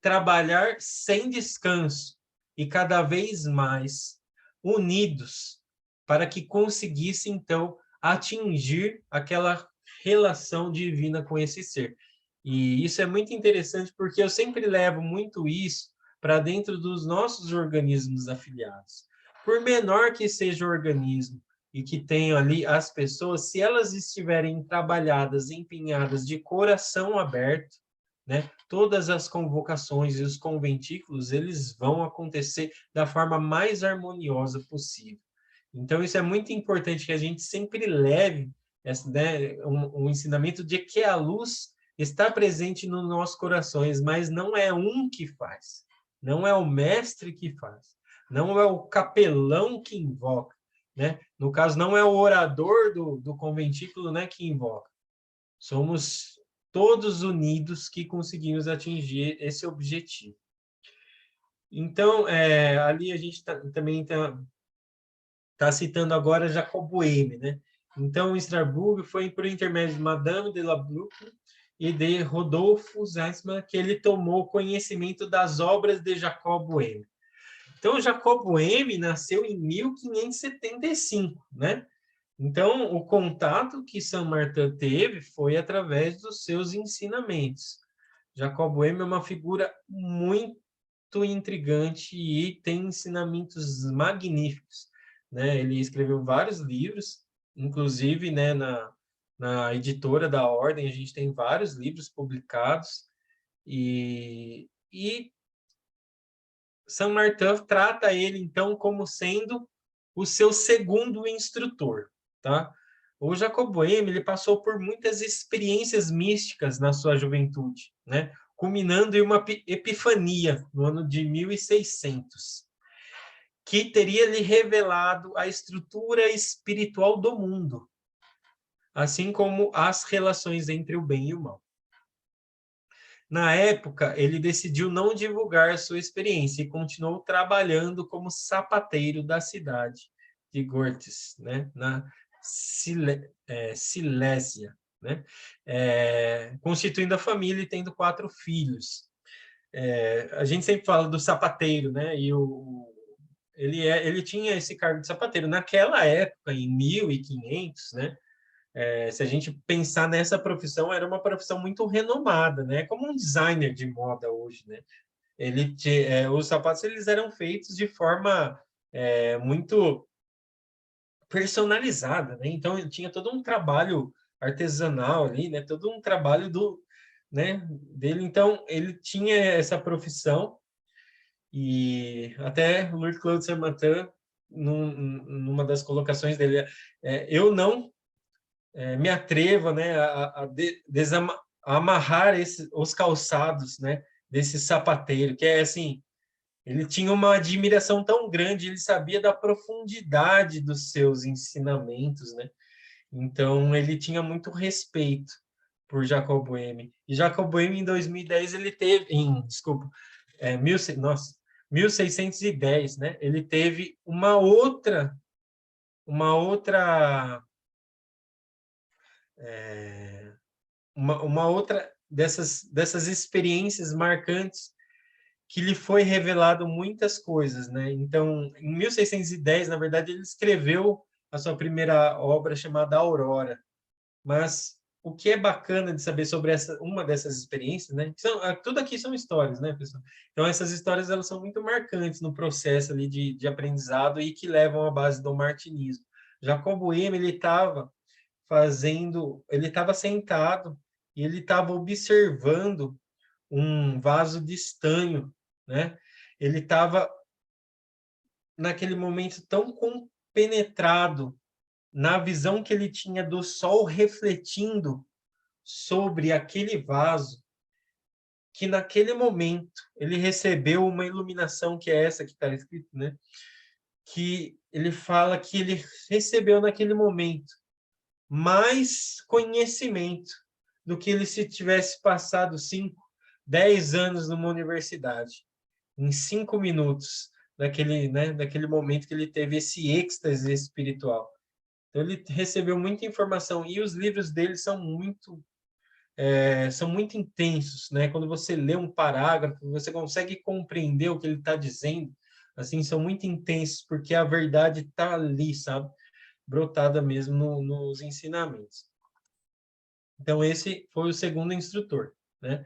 trabalhar sem descanso e cada vez mais unidos para que conseguisse, então, atingir aquela relação divina com esse ser. E isso é muito interessante porque eu sempre levo muito isso para dentro dos nossos organismos afiliados. Por menor que seja o organismo e que tenham ali as pessoas, se elas estiverem trabalhadas, empenhadas, de coração aberto, né? Todas as convocações e os conventículos, eles vão acontecer da forma mais harmoniosa possível. Então, isso é muito importante que a gente sempre leve um ensinamento de que a luz está presente nos nossos corações, mas não é um que faz, não é o mestre que faz, não é o capelão que invoca, né? No caso, não é o orador do conventículo, né, que invoca. Somos todos unidos que conseguimos atingir esse objetivo. Então, ali a gente também está citando agora Jacob Boehme, né? Então, Strasbourg foi por intermédio de Madame de la Brousse e de Rodolfo Zeisman que ele tomou conhecimento das obras de Jacob Boehme. Então, Jacob Boehme nasceu em 1575, né? Então, o contato que Saint-Martin teve foi através dos seus ensinamentos. Jacob Boehme é uma figura muito intrigante e tem ensinamentos magníficos, né? Ele escreveu vários livros, inclusive, né, na editora da Ordem, a gente tem vários livros publicados, e Saint-Martin trata ele, então, como sendo o seu segundo instrutor, tá? O Jacob Boehme, ele passou por muitas experiências místicas na sua juventude, né? Culminando em uma epifania no ano de 1600, que teria lhe revelado a estrutura espiritual do mundo, assim como as relações entre o bem e o mal. Na época, ele decidiu não divulgar sua experiência e continuou trabalhando como sapateiro da cidade de Gortz, né, na Silésia, né, constituindo a família e tendo 4 filhos. A gente sempre fala do sapateiro, né, e ele tinha esse cargo de sapateiro. Naquela época, em 1500, né, se a gente pensar nessa profissão, era uma profissão muito renomada, né? Como um designer de moda hoje, né? Os sapatos eles eram feitos de forma muito personalizada, né? Então tinha todo um trabalho artesanal ali, né? Todo um trabalho dele. Então ele tinha essa profissão e até Louis-Claude Saint-Martin, numa das colocações dele, eu não me atrevo, né, a amarrar os calçados, né, desse sapateiro, que é assim, ele tinha uma admiração tão grande, ele sabia da profundidade dos seus ensinamentos, né? Então ele tinha muito respeito por Jacob Boehme. E Jacob Boehme em 2010 ele teve, desculpa, 1610, né? Ele teve uma outra dessas experiências marcantes que lhe foi revelado muitas coisas, né? Então, em 1610, na verdade, ele escreveu a sua primeira obra chamada Aurora. Mas o que é bacana de saber sobre uma dessas experiências, né? Tudo aqui são histórias, né, pessoal? Então, essas histórias elas são muito marcantes no processo ali de aprendizado e que levam à base do martinismo. Jacob Boehme, ele estava sentado e ele estava observando um vaso de estanho, né? Ele estava naquele momento tão compenetrado na visão que ele tinha do sol refletindo sobre aquele vaso, que naquele momento ele recebeu uma iluminação que é essa que está escrito, né? Que ele fala que ele recebeu naquele momento mais conhecimento do que ele se tivesse passado 5, 10 anos numa universidade, em 5 minutos, daquele momento que ele teve esse êxtase espiritual. Então, ele recebeu muita informação e os livros dele são muito intensos, né? Quando você lê um parágrafo, você consegue compreender o que ele está dizendo. Assim, são muito intensos porque a verdade está ali, sabe? Brotada mesmo nos ensinamentos. Então, esse foi o segundo instrutor, né?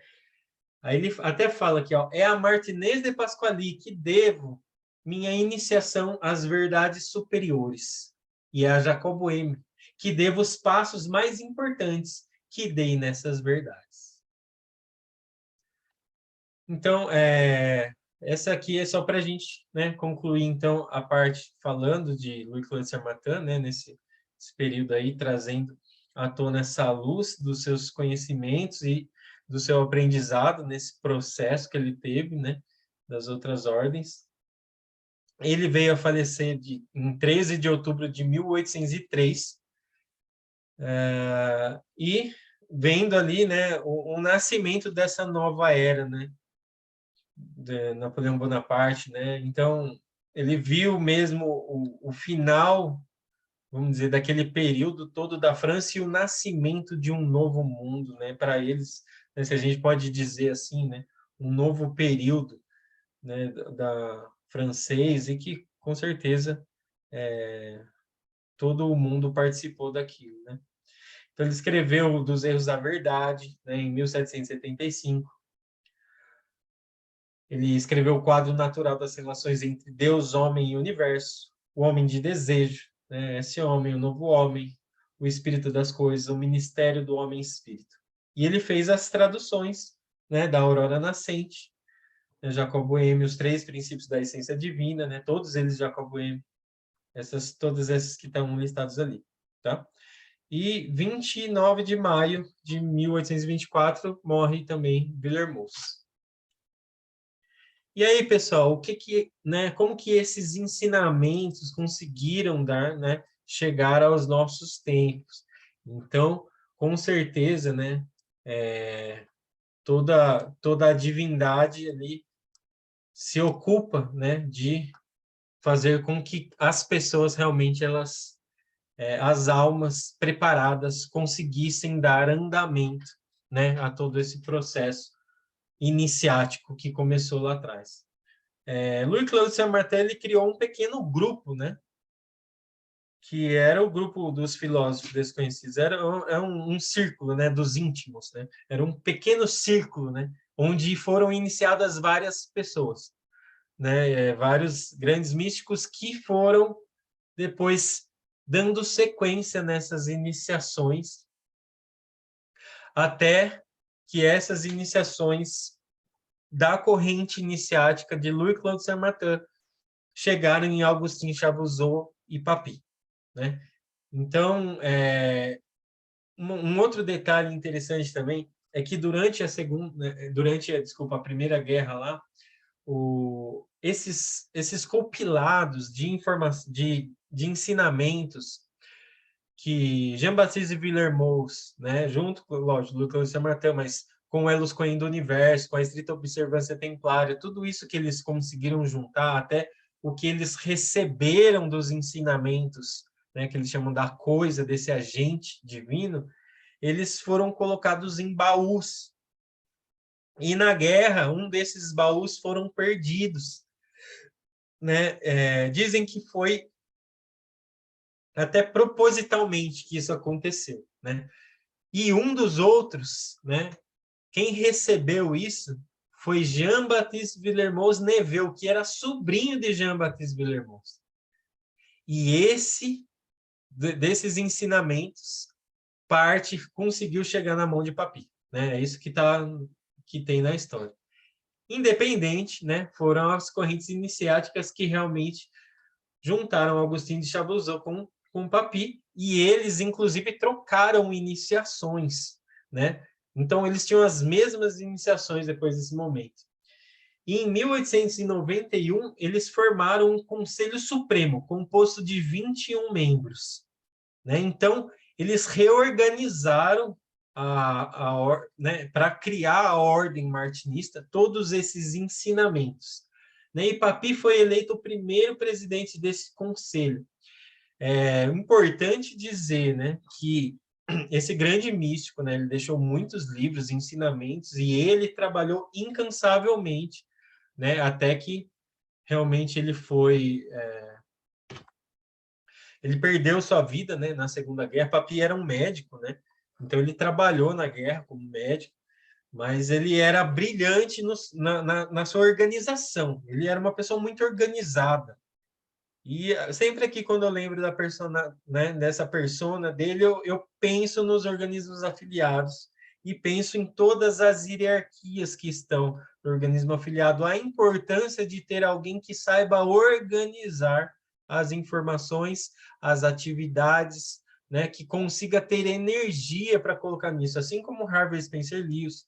Aí ele até fala aqui, ó, é a Martinez de Pasquali que devo minha iniciação às verdades superiores, e a Jacob Boehme que devo os passos mais importantes que dei nessas verdades. Então, essa aqui é só para a gente, né, concluir, então, a parte falando de Louis-Claude Saint-Martin, né, nesse período aí, trazendo à tona essa luz dos seus conhecimentos e do seu aprendizado nesse processo que ele teve, né, das outras ordens. Ele veio a falecer em 13 de outubro de 1803, e vendo ali, né, o nascimento dessa nova era, né, de Napoleão Bonaparte, né? Então, ele viu mesmo o final, vamos dizer, daquele período todo da França e o nascimento de um novo mundo, né? Para eles, né, se a gente pode dizer assim, né? Um novo período, né? Da francês e que, com certeza, todo o mundo participou daquilo, né? Então, ele escreveu Dos Erros da Verdade, né, em 1775. Ele escreveu o quadro natural das relações entre Deus, homem e universo, o homem de desejo, né? Esse homem, o novo homem, o espírito das coisas, o ministério do homem-espírito. E ele fez as traduções, né, da Aurora Nascente, né, Jacob Boehme, os 3 princípios da essência divina, né, todos eles Jacob Boehme, todas essas que estão listados ali, tá? E 29 de maio de 1824 morre também Villermoz. E aí, pessoal, como que esses ensinamentos conseguiram né, chegar aos nossos tempos? Então, com certeza, né, toda a divindade ali se ocupa, né, de fazer com que as pessoas realmente as almas preparadas conseguissem dar andamento, né, a todo esse processo iniciático que começou lá atrás. Louis-Claude Saint-Martin ele criou um pequeno grupo, né, que era o grupo dos filósofos desconhecidos, era um círculo, né, dos íntimos, né? Era um pequeno círculo, né, onde foram iniciadas várias pessoas, né, vários grandes místicos que foram depois dando sequência nessas iniciações, até que essas iniciações da corrente iniciática de Louis-Claude Saint-Martin chegaram em Augustin Chavuzot e Papy, né? Então, um outro detalhe interessante também é que durante a Primeira Guerra lá, esses compilados de ensinamentos que Jean-Baptiste Villermoz, né, junto com, lógico, Lucas Samartin, mas com o Elos Cohen do Universo, com a estrita observância templária, tudo isso que eles conseguiram juntar, até o que eles receberam dos ensinamentos, né, que eles chamam da coisa, desse agente divino, eles foram colocados em baús. E na guerra, um desses baús foram perdidos, né? Dizem que foi até propositalmente que isso aconteceu, né? E um dos outros, né? Quem recebeu isso foi Jean-Baptiste Villermoz Neveu, que era sobrinho de Jean-Baptiste Villermoz. E desses ensinamentos, parte conseguiu chegar na mão de Papy, né? É isso que tem na história. Independente, né? Foram as correntes iniciáticas que realmente juntaram Agostinho de Chavuzot com Papy, e eles, inclusive, trocaram iniciações, né? Então, eles tinham as mesmas iniciações depois desse momento. E em 1891, eles formaram um Conselho Supremo, composto de 21 membros, né? Então, eles reorganizaram né, para criar a ordem martinista, todos esses ensinamentos. Né? E Papy foi eleito o primeiro presidente desse conselho. É importante dizer, né, que esse grande místico, né, ele deixou muitos livros, ensinamentos, e ele trabalhou incansavelmente, né, até que realmente ele perdeu sua vida, né, na Segunda Guerra. Papy era um médico, né, então ele trabalhou na guerra como médico, mas ele era brilhante na sua organização. Ele era uma pessoa muito organizada. E sempre aqui, quando eu lembro da persona, né, dessa persona dele, eu penso nos organismos afiliados e penso em todas as hierarquias que estão no organismo afiliado, a importância de ter alguém que saiba organizar as informações, as atividades, né, que consiga ter energia para colocar nisso, assim como Harvey Spencer Lewis,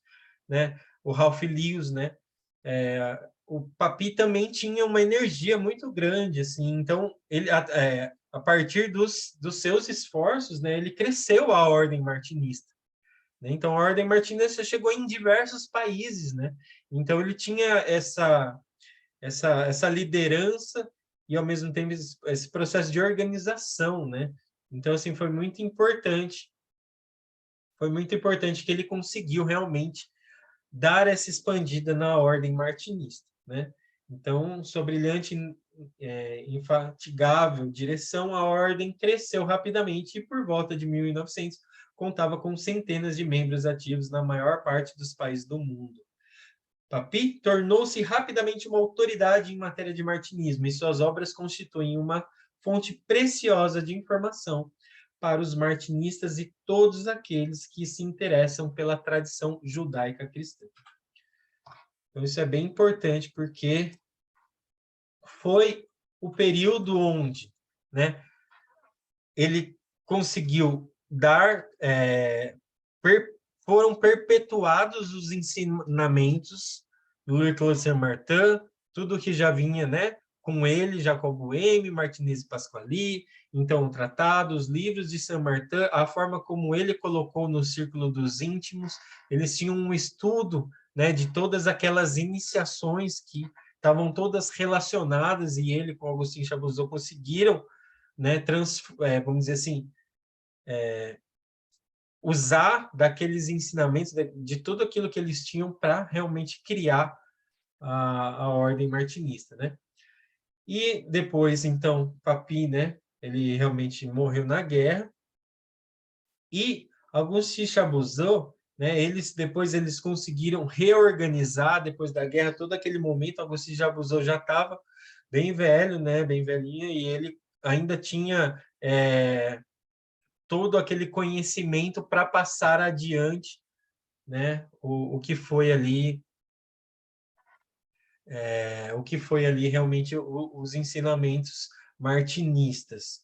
né, o Ralph Lewis, né, o Papy também tinha uma energia muito grande, assim, então ele a partir dos seus esforços, né, ele cresceu a ordem martinista, né? Então a ordem martinista chegou em diversos países, né? Então ele tinha essa liderança e ao mesmo tempo esse processo de organização, né? Então assim foi muito importante que ele conseguiu realmente dar essa expandida na ordem martinista, né? Então, sua brilhante, infatigável direção, a ordem cresceu rapidamente e, por volta de 1900, contava com centenas de membros ativos na maior parte dos países do mundo. Papy tornou-se rapidamente uma autoridade em matéria de martinismo e suas obras constituem uma fonte preciosa de informação para os martinistas e todos aqueles que se interessam pela tradição judaica cristã. Então, isso é bem importante, porque foi o período onde, né, ele conseguiu dar, foram perpetuados os ensinamentos do Louis-Claude Saint-Martin, tudo que já vinha, né, com ele, Jacob Boehme, Martinez e Pasquali, então o tratado, os livros de Saint-Martin, a forma como ele colocou no círculo dos íntimos, eles tinham um estudo, né, de todas aquelas iniciações que estavam todas relacionadas, e ele com Agostinho Chavuzot conseguiram, né, vamos dizer assim, usar daqueles ensinamentos, de tudo aquilo que eles tinham para realmente criar a ordem martinista, né? E depois, então, Papy, né, ele realmente morreu na guerra. E Auguste Chabuzot, né, depois eles conseguiram reorganizar, depois da guerra, todo aquele momento, Auguste Chabuzot já estava bem velho, né, bem velhinho, e ele ainda tinha todo aquele conhecimento para passar adiante, né, o que foi ali realmente os ensinamentos martinistas.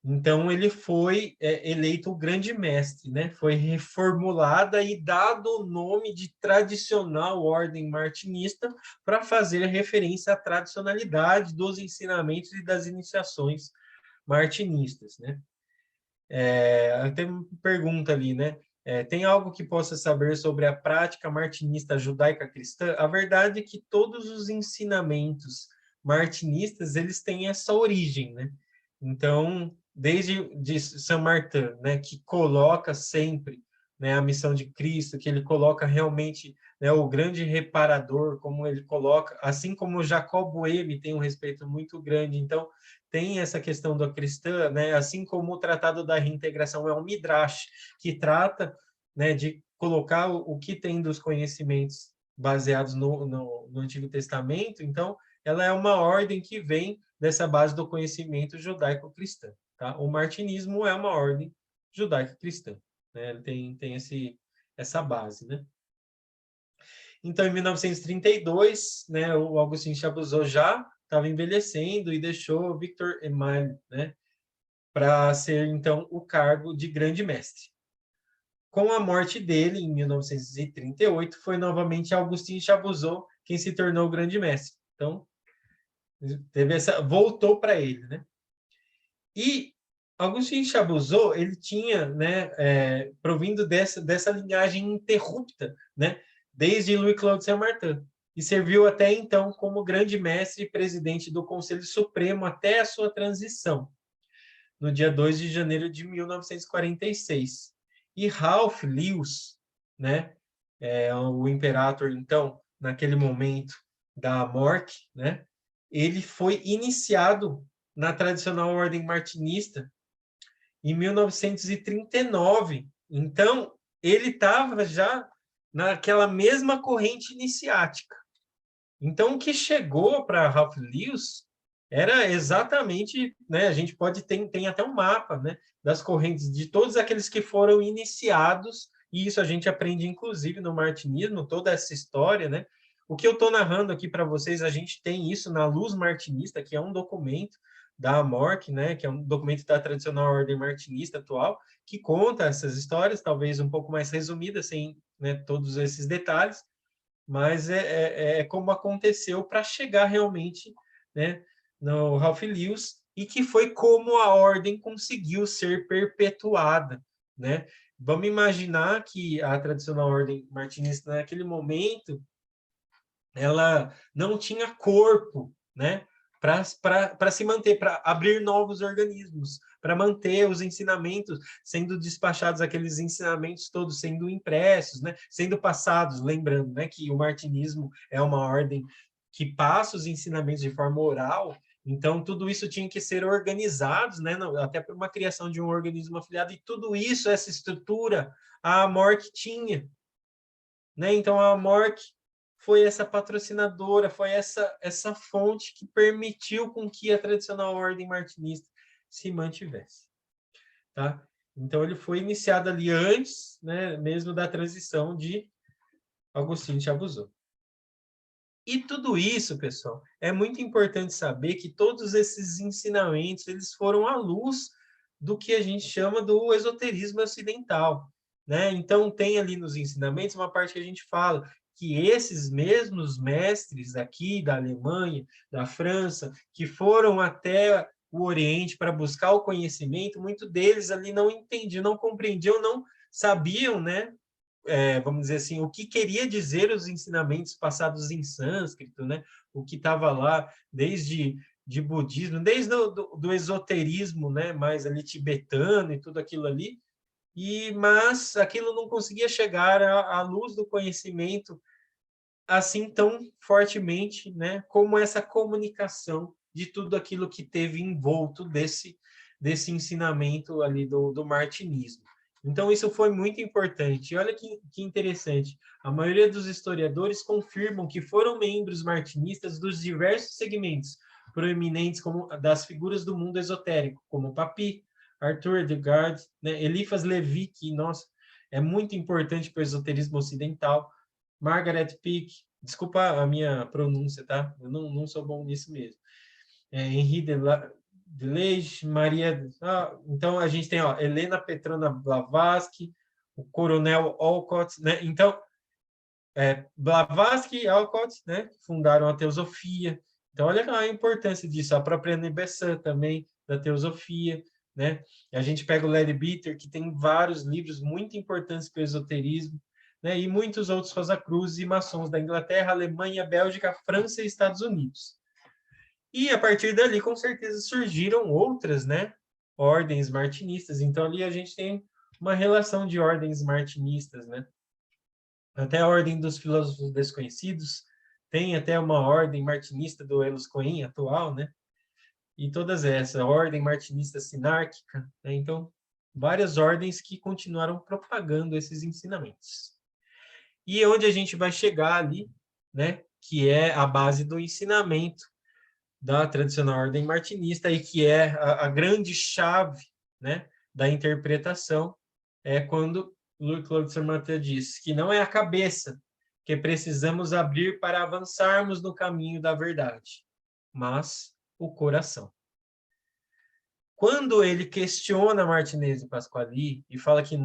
Então, ele foi eleito o grande mestre, né? Foi reformulada e dado o nome de tradicional ordem martinista para fazer referência à tradicionalidade dos ensinamentos e das iniciações martinistas, né? Tem uma pergunta ali, né? Tem algo que possa saber sobre a prática martinista judaica cristã? A verdade é que todos os ensinamentos martinistas, eles têm essa origem, né? Então, desde de Saint Martin, né, que coloca sempre, né, a missão de Cristo, que ele coloca realmente, né, o grande reparador, como ele coloca, assim como Jacob Boehme tem um respeito muito grande. Então, tem essa questão da cristã, né, assim como o Tratado da Reintegração é um midrash, que trata, né, de colocar o que tem dos conhecimentos baseados no Antigo Testamento. Então, ela é uma ordem que vem dessa base do conhecimento judaico-cristã. Tá? O martinismo é uma ordem judaico-cristã. Né? Ele tem essa base. Né? Então, em 1932, né, o Augustin Chabuzot já estava envelhecendo e deixou Victor Emmanuel, né, para ser, então, o cargo de grande mestre. Com a morte dele, em 1938, foi novamente Augustin Chabuzot quem se tornou o grande mestre. Então, voltou para ele, né? E Augustin Chabuzot, ele tinha, né, provindo dessa linhagem interrupta, né, desde Louis-Claude Saint-Martin, e serviu até então como grande mestre e presidente do Conselho Supremo até a sua transição, no dia 2 de janeiro de 1946. E Ralph Lewis, né, o imperator, então, naquele momento da morte, né, ele foi iniciado na tradicional ordem martinista em 1939. Então, ele estava já naquela mesma corrente iniciática. Então, o que chegou para Ralph Lewis era exatamente, né, a gente tem até um mapa, né, das correntes de todos aqueles que foram iniciados, e isso a gente aprende inclusive no martinismo, toda essa história, né? O que eu estou narrando aqui para vocês, a gente tem isso na Luz Martinista, que é um documento da AMORC, né, que é um documento da tradicional ordem martinista atual, que conta essas histórias, talvez um pouco mais resumidas, sem, né, todos esses detalhes, mas é como aconteceu para chegar realmente, né, no Ralph Lewis, e que foi como a ordem conseguiu ser perpetuada, né? Vamos imaginar que a tradicional ordem martinista naquele momento ela não tinha corpo, né, para se manter, para abrir novos organismos, para manter os ensinamentos sendo despachados, aqueles ensinamentos todos sendo impressos, né, sendo passados, lembrando, né, que o martinismo é uma ordem que passa os ensinamentos de forma oral. Então, tudo isso tinha que ser organizado, né, até por uma criação de um organismo afiliado, e tudo isso, essa estrutura, a AMORC tinha. Né? Então, a AMORC foi essa patrocinadora, foi essa fonte que permitiu com que a tradicional ordem martinista se mantivesse. Tá? Então, ele foi iniciado ali antes, né, mesmo da transição de Augustin Chabuzot. E tudo isso, pessoal, é muito importante saber que todos esses ensinamentos eles foram à luz do que a gente chama do esoterismo ocidental. Né? Então, tem ali nos ensinamentos uma parte que a gente fala que esses mesmos mestres aqui da Alemanha, da França, que foram até o Oriente para buscar o conhecimento, muitos deles ali não entendiam, não compreendiam, não sabiam, né, vamos dizer assim, o que queria dizer os ensinamentos passados em sânscrito, né? O que estava lá desde de budismo, desde do esoterismo, né? Mais ali tibetano e tudo aquilo ali, mas aquilo não conseguia chegar à luz do conhecimento assim tão fortemente, né? Como essa comunicação de tudo aquilo que teve envolto desse ensinamento ali do martinismo. Então, isso foi muito importante. E olha que interessante, a maioria dos historiadores confirmam que foram membros martinistas dos diversos segmentos proeminentes como das figuras do mundo esotérico, como Papi, Arthur Edgard, né, Eliphas Levi, que, nossa, é muito importante para o esoterismo ocidental, Margaret Peake, desculpa a minha pronúncia, tá? Eu não sou bom nisso mesmo. Henri Delage, Maria... então, a gente tem Helena Petrona Blavatsky, o Coronel Olcott, né? Então, Blavatsky e Olcott, né? Fundaram a teosofia. Então, olha a importância disso. A própria Anne Besant também, da teosofia, né? E a gente pega o Larry Bitter, que tem vários livros muito importantes para o esoterismo, né? E muitos outros Rosacruzes e maçons da Inglaterra, Alemanha, Bélgica, França e Estados Unidos. E a partir dali, com certeza, surgiram outras, né, ordens martinistas. Então, ali a gente tem uma relação de ordens martinistas, né? Até a ordem dos filósofos desconhecidos, tem até uma ordem martinista do Elos Cohen atual, né? E todas essas, a ordem martinista sinárquica, né? Então, várias ordens que continuaram propagando esses ensinamentos. E onde a gente vai chegar ali, né, que é a base do ensinamento da tradicional ordem martinista e que é a grande chave, né, da interpretação, é quando Louis-Claude Sarmatin diz que não é a cabeça que precisamos abrir para avançarmos no caminho da verdade, mas o coração. Quando ele questiona Martinez e Pasquali e fala que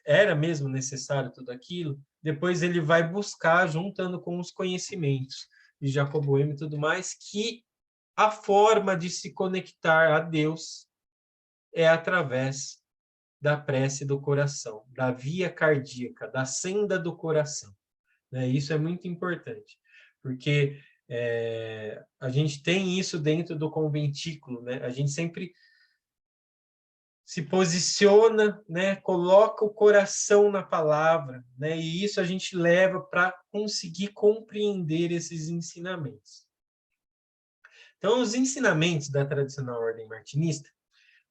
era mesmo necessário tudo aquilo, depois ele vai buscar, juntando com os conhecimentos de Jacob Boehme e tudo mais, que a forma de se conectar a Deus é através da prece do coração, da via cardíaca, da senda do coração. Isso é muito importante, porque a gente tem isso dentro do conventículo, né? A gente sempre se posiciona, né? Coloca o coração na palavra, né? E isso a gente leva para conseguir compreender esses ensinamentos. Então, os ensinamentos da tradicional ordem martinista,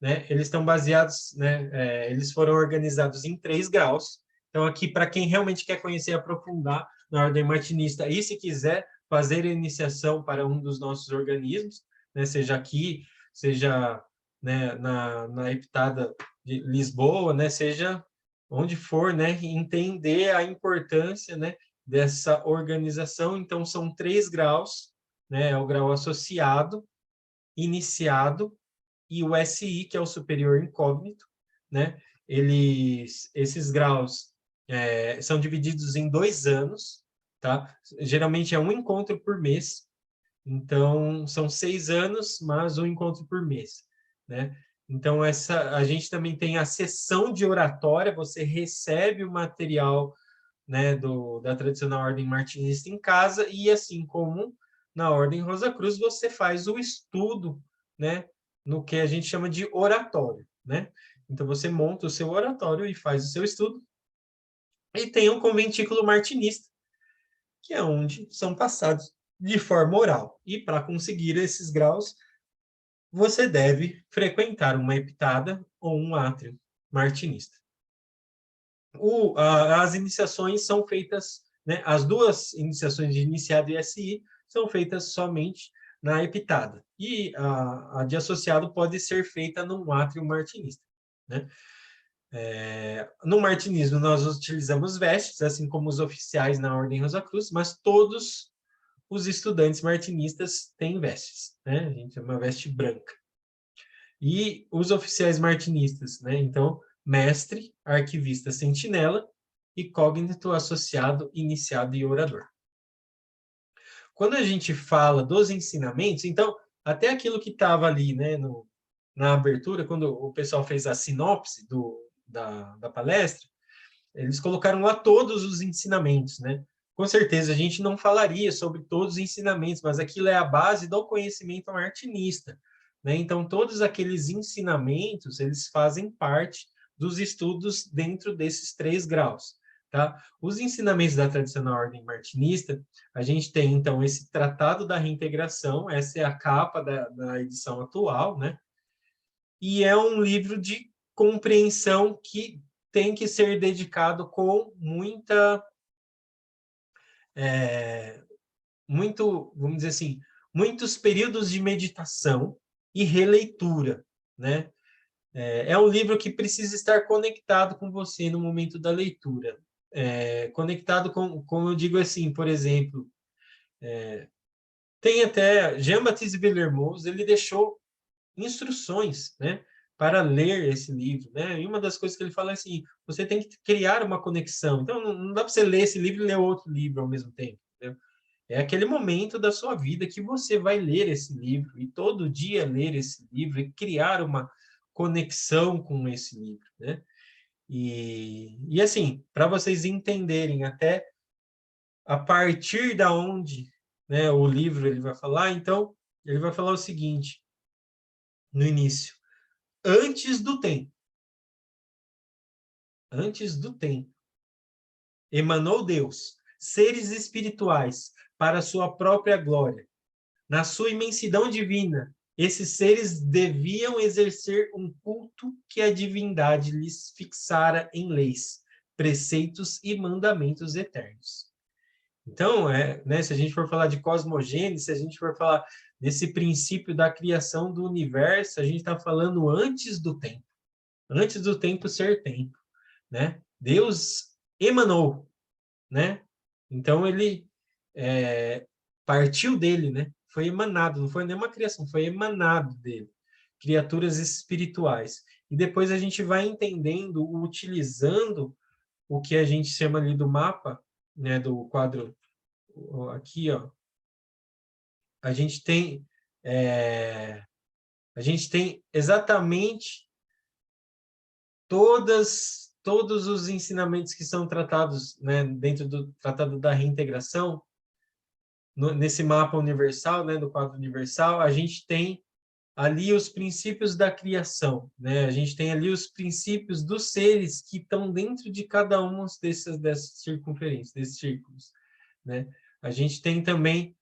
né, eles estão baseados, né, eles foram organizados em 3 graus. Então, aqui, para quem realmente quer conhecer e aprofundar na ordem martinista, e se quiser fazer a iniciação para um dos nossos organismos, né, seja aqui, seja, né, na Heptada de Lisboa, né, seja onde for, né, entender a importância, né, dessa organização. Então, são 3 graus, né, é o grau associado, iniciado e o SI, que é o superior incógnito, né? Esses graus são divididos em 2 anos, tá? Geralmente é um encontro por mês, então são 6 anos, mas um encontro por mês, né? Então a gente também tem a sessão de oratória, você recebe o material, né, da tradicional ordem martinista em casa, e assim como na ordem Rosa Cruz, você faz o estudo, né, no que a gente chama de oratório, né? Então você monta o seu oratório e faz o seu estudo. E tem um conventículo martinista, que é onde são passados de forma oral. E para conseguir esses graus, você deve frequentar uma heptada ou um átrio martinista. As iniciações são feitas, né, as 2 iniciações de iniciado e SI são feitas somente na heptada. E a de associado pode ser feita num átrio martinista, né? No martinismo, nós utilizamos vestes, assim como os oficiais na Ordem Rosa Cruz, mas todos os estudantes martinistas têm vestes, né? A gente chama uma veste branca. E os oficiais martinistas, né? Então, mestre, arquivista, sentinela e côgnito associado, iniciado e orador. Quando a gente fala dos ensinamentos, então, até aquilo que estava ali, né, na abertura, quando o pessoal fez a sinopse da palestra, eles colocaram lá todos os ensinamentos, né? Com certeza a gente não falaria sobre todos os ensinamentos, mas aquilo é a base do conhecimento martinista, né? Então, todos aqueles ensinamentos, eles fazem parte dos estudos dentro desses 3 graus, tá? Os ensinamentos da tradicional ordem martinista, a gente tem, então, esse Tratado da Reintegração, essa é a capa da edição atual, né? e é um livro de compreensão que tem que ser dedicado com vamos dizer assim, muitos períodos de meditação e releitura, né? É um livro que precisa estar conectado com você no momento da leitura. Conectado com, como eu digo assim, por exemplo, tem até Jean-Baptiste Villermoz, ele deixou instruções, né, para ler esse livro, né? E uma das coisas que ele fala é assim, você tem que criar uma conexão. Então, não dá para você ler esse livro e ler outro livro ao mesmo tempo, entendeu? É aquele momento da sua vida que você vai ler esse livro e todo dia ler esse livro e criar uma conexão com esse livro, né? E assim, para vocês entenderem até a partir da onde, né, o livro ele vai falar, então ele vai falar o seguinte no início: antes do tempo, emanou Deus, seres espirituais para a sua própria glória. Na sua imensidão divina, esses seres deviam exercer um culto que a divindade lhes fixara em leis, preceitos e mandamentos eternos. Então, né, se a gente for falar de cosmogênese, se a gente for falar desse princípio da criação do universo, a gente está falando antes do tempo ser tempo, né? Deus emanou, né? Então, ele partiu dele, né? Foi emanado, não foi nenhuma criação, foi emanado dele. Criaturas espirituais. E depois a gente vai entendendo, utilizando o que a gente chama ali do mapa, né, do quadro aqui, ó. A gente tem exatamente todos os ensinamentos que são tratados, né, dentro do Tratado da Reintegração, nesse mapa universal, né, do quadro universal, a gente tem ali os princípios da criação, né? A gente tem ali os princípios dos seres que estão dentro de cada um dessas circunferências, desses círculos, né? A gente tem também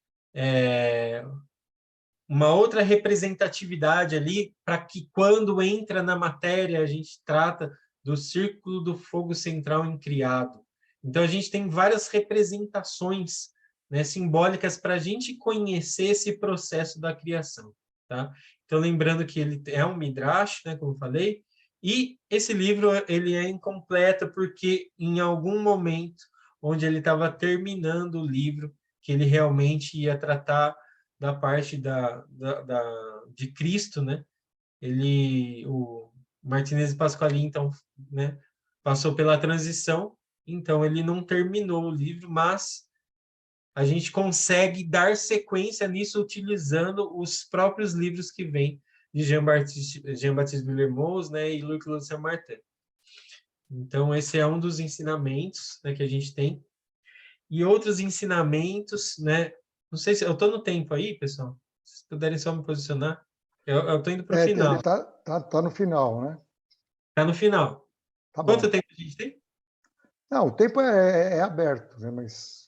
uma outra representatividade ali para que quando entra na matéria a gente trata do círculo do fogo central incriado. Então a gente tem várias representações, né, simbólicas para a gente conhecer esse processo da criação, tá? Então lembrando que ele é um midrash, né, como eu falei, e esse livro ele é incompleto porque em algum momento onde ele estava terminando o livro que ele realmente ia tratar da parte de Cristo, né? O Martinez Pasqualini, então, né, passou pela transição, então ele não terminou o livro, mas a gente consegue dar sequência nisso utilizando os próprios livros que vêm de Jean-Baptiste Villermoz, né, e Luc Saint-Martin. Então, esse é um dos ensinamentos, né, que a gente tem. E outros ensinamentos, né? Não sei se eu estou no tempo aí, pessoal. Se puderem só me posicionar. Eu estou indo para o final. Ele tá no final, né? Está no final. Tá Quanto bom. tempo a gente tem? Não, o tempo é aberto, né? Mas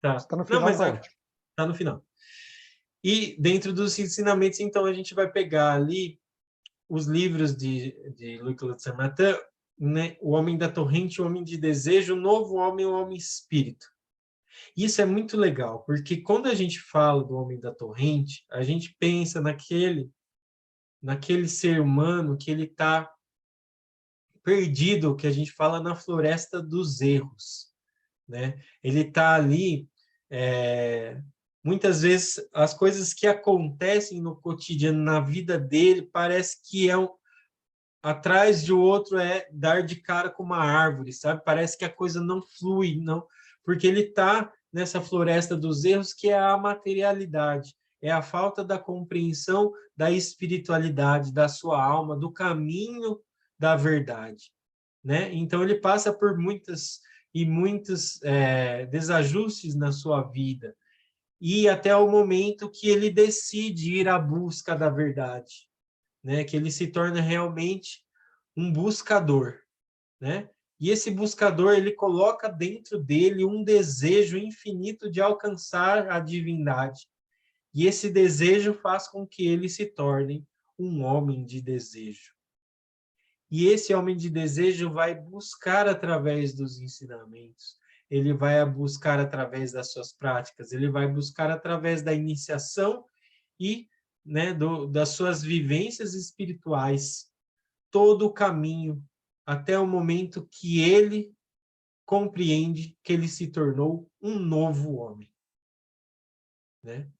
Tá. está no Não, final, mas tá ótimo. está no final. E dentro dos ensinamentos, então, a gente vai pegar ali os livros de Luc Saint-Martin, né? O Homem da Torrente, o Homem de Desejo, o Novo Homem, o Homem Espírito. Isso é muito legal, porque quando a gente fala do Homem da Torrente, a gente pensa naquele ser humano que ele está perdido, que a gente fala na floresta dos erros, né? Ele está ali, muitas vezes as coisas que acontecem no cotidiano, na vida dele, parece que atrás de outro dar de cara com uma árvore, sabe? Parece que a coisa não flui, não, porque ele está nessa floresta dos erros que é a materialidade, é a falta da compreensão da espiritualidade, da sua alma, do caminho da verdade, né? Então ele passa por muitos desajustes na sua vida e até o momento que ele decide ir à busca da verdade, né? Que ele se torna realmente um buscador, né? E esse buscador, ele coloca dentro dele um desejo infinito de alcançar a divindade. E esse desejo faz com que ele se torne um homem de desejo. E esse homem de desejo vai buscar através dos ensinamentos, ele vai buscar através das suas práticas, ele vai buscar através da iniciação e, né, das suas vivências espirituais, todo o caminho até o momento que ele compreende que ele se tornou um novo homem, né?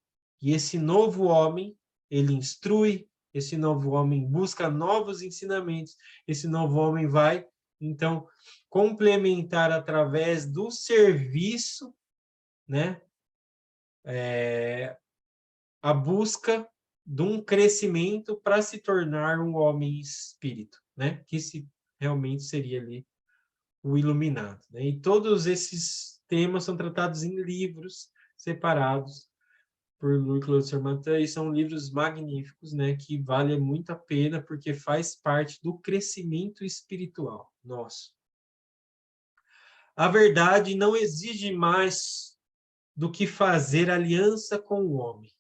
E esse novo homem, ele instrui, esse novo homem busca novos ensinamentos, esse novo homem vai, então, complementar através do serviço, né, a busca de um crescimento para se tornar um homem espírito, né, que realmente seria ali o iluminado, né? E todos esses temas são tratados em livros separados por Louis-Claude Sermontin, e são livros magníficos, né, que valem muito a pena, porque faz parte do crescimento espiritual nosso. A verdade não exige mais do que fazer aliança com o homem,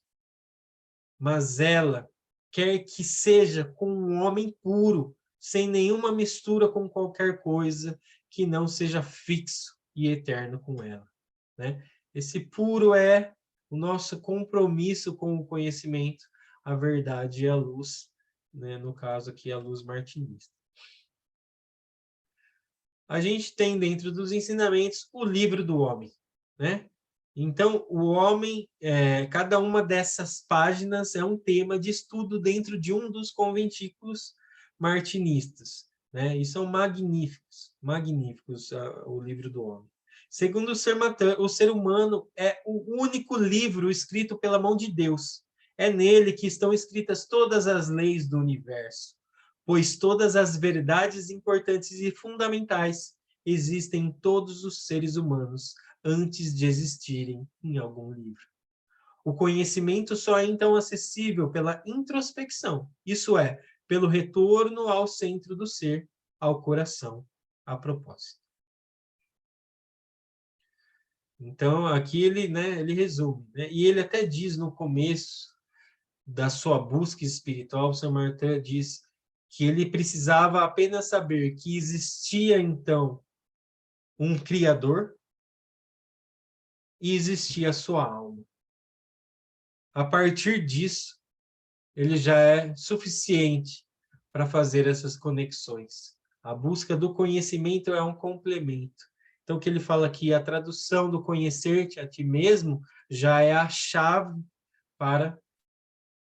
mas ela quer que seja com um homem puro, sem nenhuma mistura com qualquer coisa que não seja fixo e eterno com ela, né? Esse puro é o nosso compromisso com o conhecimento, a verdade e a luz, né? No caso aqui, a luz martinista. A gente tem dentro dos ensinamentos o livro do homem, né? Então, o homem, cada uma dessas páginas é um tema de estudo dentro de um dos conventículos martinistas, né? E são magníficos, magníficos o livro do homem. Segundo o Sermontin, o ser humano é o único livro escrito pela mão de Deus. É nele que estão escritas todas as leis do universo, pois todas as verdades importantes e fundamentais existem em todos os seres humanos antes de existirem em algum livro. O conhecimento só é então acessível pela introspecção, isso é, pelo retorno ao centro do ser, ao coração, a propósito. Então, aqui ele resume, né? E ele até diz no começo da sua busca espiritual, o Saint Martin diz que ele precisava apenas saber que existia, então, um Criador e existia a sua alma. A partir disso, ele já é suficiente para fazer essas conexões. A busca do conhecimento é um complemento. Então, o que ele fala aqui, a tradução do conhecer-te a ti mesmo já é a chave para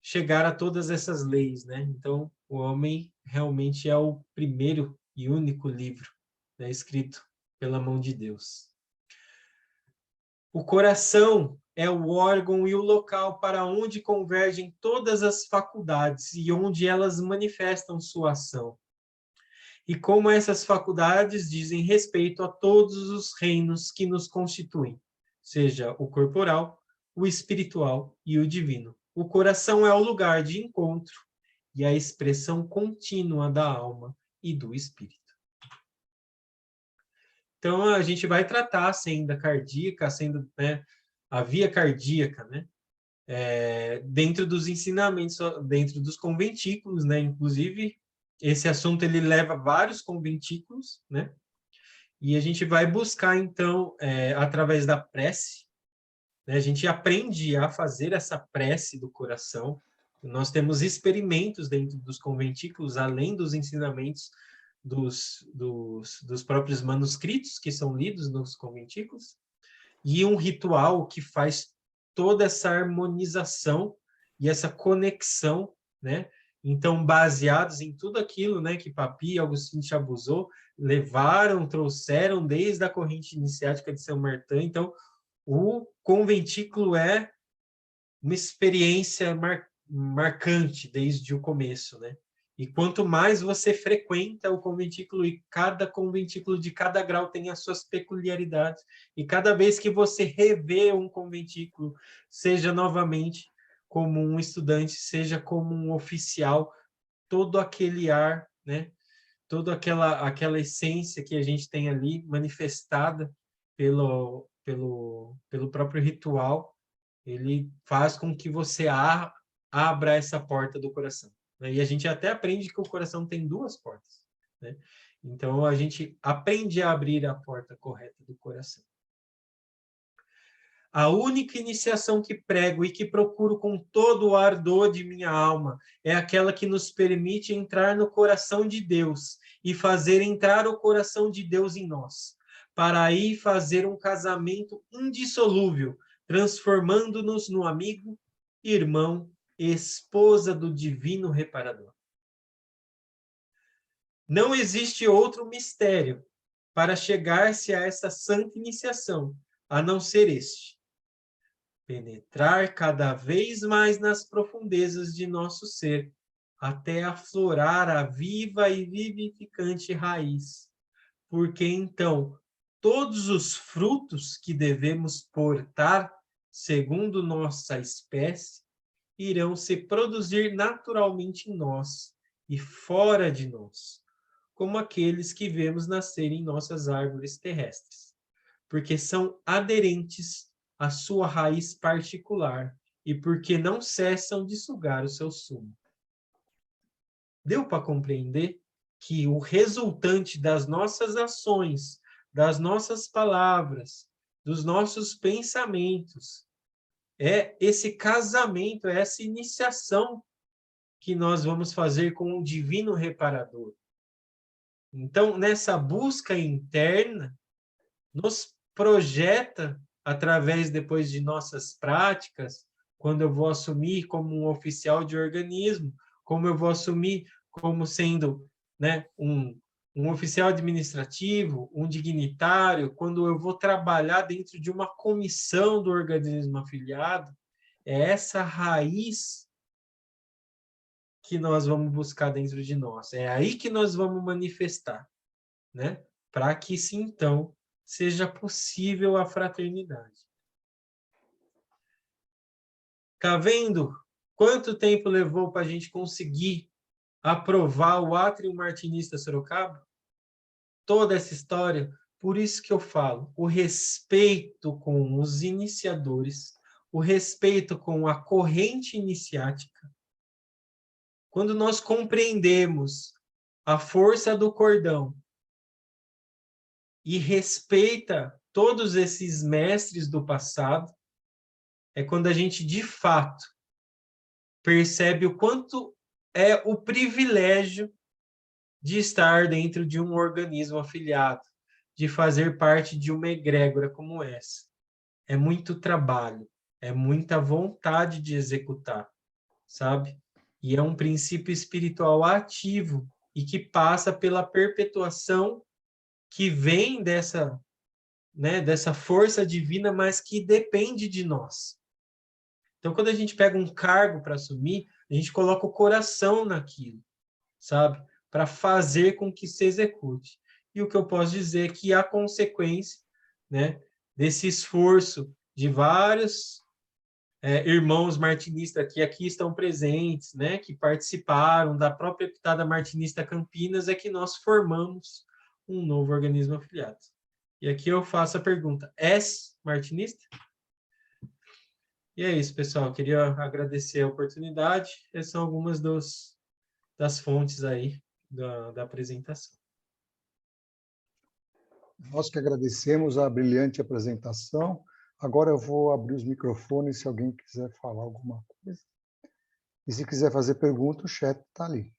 chegar a todas essas leis, né? Então, o homem realmente é o primeiro e único livro, né, escrito pela mão de Deus. O coração é o órgão e o local para onde convergem todas as faculdades e onde elas manifestam sua ação. E como essas faculdades dizem respeito a todos os reinos que nos constituem, seja o corporal, o espiritual e o divino. O coração é o lugar de encontro e a expressão contínua da alma e do espírito. Então, a gente vai tratar a senda cardíaca, né, a via cardíaca, né, dentro dos ensinamentos, dentro dos conventículos, né, inclusive, esse assunto ele leva vários conventículos, né, e a gente vai buscar, então, através da prece, né, a gente aprende a fazer essa prece do coração. Nós temos experimentos dentro dos conventículos, além dos ensinamentos dos próprios manuscritos que são lidos nos conventículos, e um ritual que faz toda essa harmonização e essa conexão, né? Então, baseados em tudo aquilo, né, que Papi e Agostinho Chabuzot trouxeram desde a corrente iniciática de São Martin. Então, o conventículo é uma experiência marcante desde o começo, né? E quanto mais você frequenta o conventículo, e cada conventículo de cada grau tem as suas peculiaridades, e cada vez que você revê um conventículo, seja novamente como um estudante, seja como um oficial, todo aquele ar, né? Toda aquela essência que a gente tem ali manifestada pelo próprio ritual, ele faz com que você abra essa porta do coração. né? E a gente até aprende que o coração tem duas portas, né? Então, a gente aprende a abrir a porta correta do coração. A única iniciação que prego e que procuro com todo o ardor de minha alma é aquela que nos permite entrar no coração de Deus e fazer entrar o coração de Deus em nós, para aí fazer um casamento indissolúvel, transformando-nos no amigo, irmão e esposa do divino reparador. Não existe outro mistério para chegar-se a essa santa iniciação, a não ser este: penetrar cada vez mais nas profundezas de nosso ser, até aflorar a viva e vivificante raiz. Porque então, todos os frutos que devemos portar, segundo nossa espécie, irão se produzir naturalmente em nós e fora de nós, como aqueles que vemos nascer em nossas árvores terrestres, porque são aderentes a sua raiz particular e porque não cessam de sugar o seu sumo. Deu para compreender que o resultante das nossas ações, das nossas palavras, dos nossos pensamentos, é esse casamento, é essa iniciação que nós vamos fazer com o divino reparador. Então, nessa busca interna, nos projeta através depois de nossas práticas, quando eu vou assumir como um oficial de organismo, como eu vou assumir como sendo, né, um oficial administrativo, um dignitário, quando eu vou trabalhar dentro de uma comissão do organismo afiliado, é essa raiz que nós vamos buscar dentro de nós. É aí que nós vamos manifestar, né? Para que, sim, então, seja possível a fraternidade. Tá vendo quanto tempo levou para a gente conseguir aprovar o Átrio Martinista Sorocaba? Toda essa história. Por isso que eu falo, o respeito com os iniciadores, o respeito com a corrente iniciática. Quando nós compreendemos a força do cordão e respeita todos esses mestres do passado, é quando a gente, de fato, percebe o quanto é o privilégio de estar dentro de um organismo afiliado, de fazer parte de uma egrégora como essa. É muito trabalho, é muita vontade de executar, sabe? E é um princípio espiritual ativo e que passa pela perpetuação que vem dessa, né, dessa força divina, mas que depende de nós. Então, quando a gente pega um cargo para assumir, a gente coloca o coração naquilo, sabe? Para fazer com que se execute. E o que eu posso dizer é que a consequência, né, desse esforço de vários irmãos martinistas que aqui estão presentes, né, que participaram da própria Epitada Martinista Campinas, é que nós formamos um novo organismo afiliado. E aqui eu faço a pergunta: és martinista? E é isso, pessoal. Eu queria agradecer a oportunidade. Essas são algumas das fontes aí da apresentação. Nós que agradecemos a brilhante apresentação. Agora eu vou abrir os microfones se alguém quiser falar alguma coisa. E se quiser fazer pergunta, o chat está ali.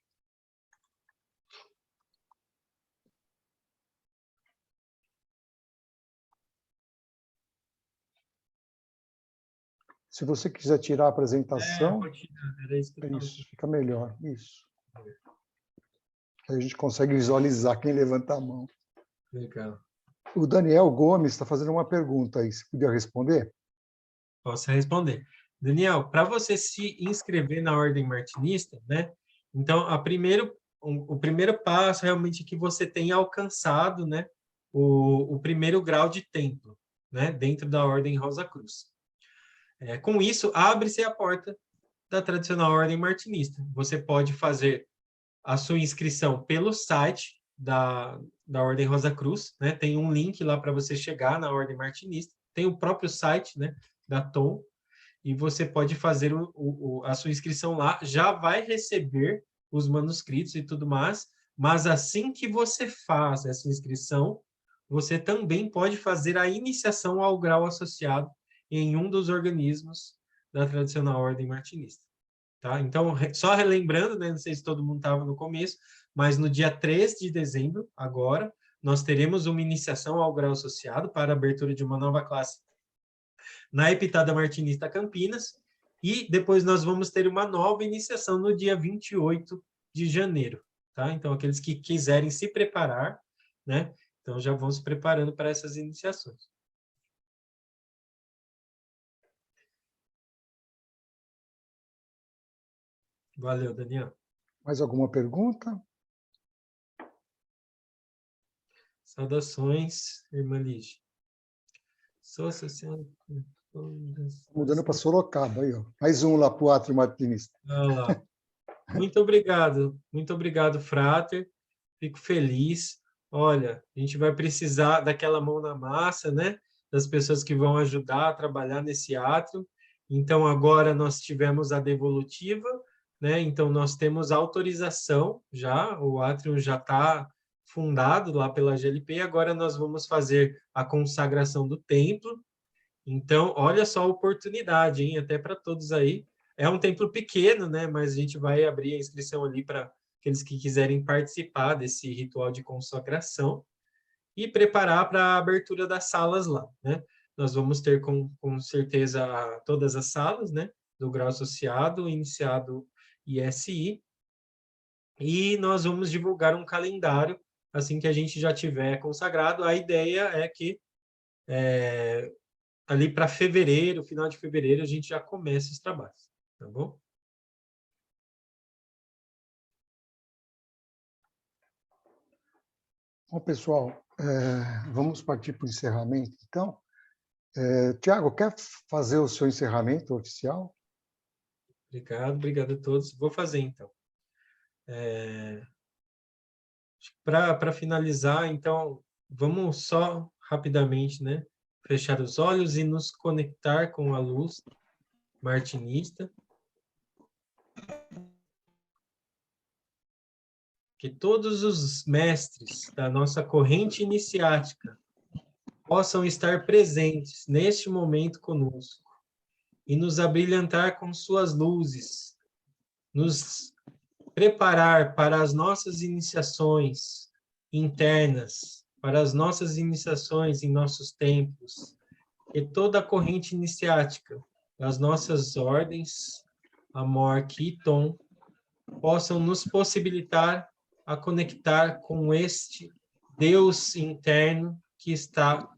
Se você quiser tirar a apresentação, Era isso que eu isso fica melhor. Isso. Aí a gente consegue visualizar quem levanta a mão. Legal. O Daniel Gomes está fazendo uma pergunta aí. Você podia responder? Posso responder. Daniel, para você se inscrever na Ordem Martinista, né? Então, o primeiro passo realmente é que você tenha alcançado, né, o primeiro grau de templo, né, dentro da Ordem Rosa Cruz. Com isso, abre-se a porta da tradicional Ordem Martinista. Você pode fazer a sua inscrição pelo site da Ordem Rosa Cruz, né? Tem um link lá para você chegar na Ordem Martinista. Tem o próprio site, né, da TOM, e você pode fazer a sua inscrição lá. Já vai receber os manuscritos e tudo mais, mas assim que você faz essa inscrição, você também pode fazer a iniciação ao grau associado em um dos organismos da tradicional ordem martinista. Tá? Então, só relembrando, né, não sei se todo mundo estava no começo, mas no dia 3 de dezembro, agora, nós teremos uma iniciação ao grau associado para a abertura de uma nova classe na Epitada Martinista Campinas, e depois nós vamos ter uma nova iniciação no dia 28 de janeiro. Tá? Então, aqueles que quiserem se preparar, né, então já vão se preparando para essas iniciações. Valeu, Daniel. Mais alguma pergunta? Saudações, irmã Lígia. Sou associado com todas. Mudando para Sorocaba, aí, ó. Mais um lá para o Átrio Martinista. Olha lá. Muito obrigado, Frater. Fico feliz. Olha, a gente vai precisar daquela mão na massa, né? Das pessoas que vão ajudar a trabalhar nesse átrio. Então, agora nós tivemos a devolutiva, né? Então, nós temos autorização já, o átrio já está fundado lá pela GLP, agora nós vamos fazer a consagração do templo. Então, olha só a oportunidade, hein? Até para todos aí. É um templo pequeno, né? Mas a gente vai abrir a inscrição ali para aqueles que quiserem participar desse ritual de consagração e preparar para a abertura das salas lá, né? Nós vamos ter com certeza todas as salas, né? Do grau associado, iniciado ISI, e nós vamos divulgar um calendário assim que a gente já tiver consagrado. A ideia é que ali para fevereiro, final de fevereiro, a gente já começa os trabalhos, tá bom? Bom, pessoal, vamos partir para o encerramento, então. Tiago, quer fazer o seu encerramento oficial? Obrigado a todos. Vou fazer, então. Para finalizar, então, vamos só rapidamente, né, fechar os olhos e nos conectar com a luz martinista. Que todos os mestres da nossa corrente iniciática possam estar presentes neste momento conosco e nos abrilhantar com suas luzes, nos preparar para as nossas iniciações internas, para as nossas iniciações em nossos templos, e toda a corrente iniciática das nossas ordens, Amor, Ki, Tom, possam nos possibilitar a conectar com este Deus interno que está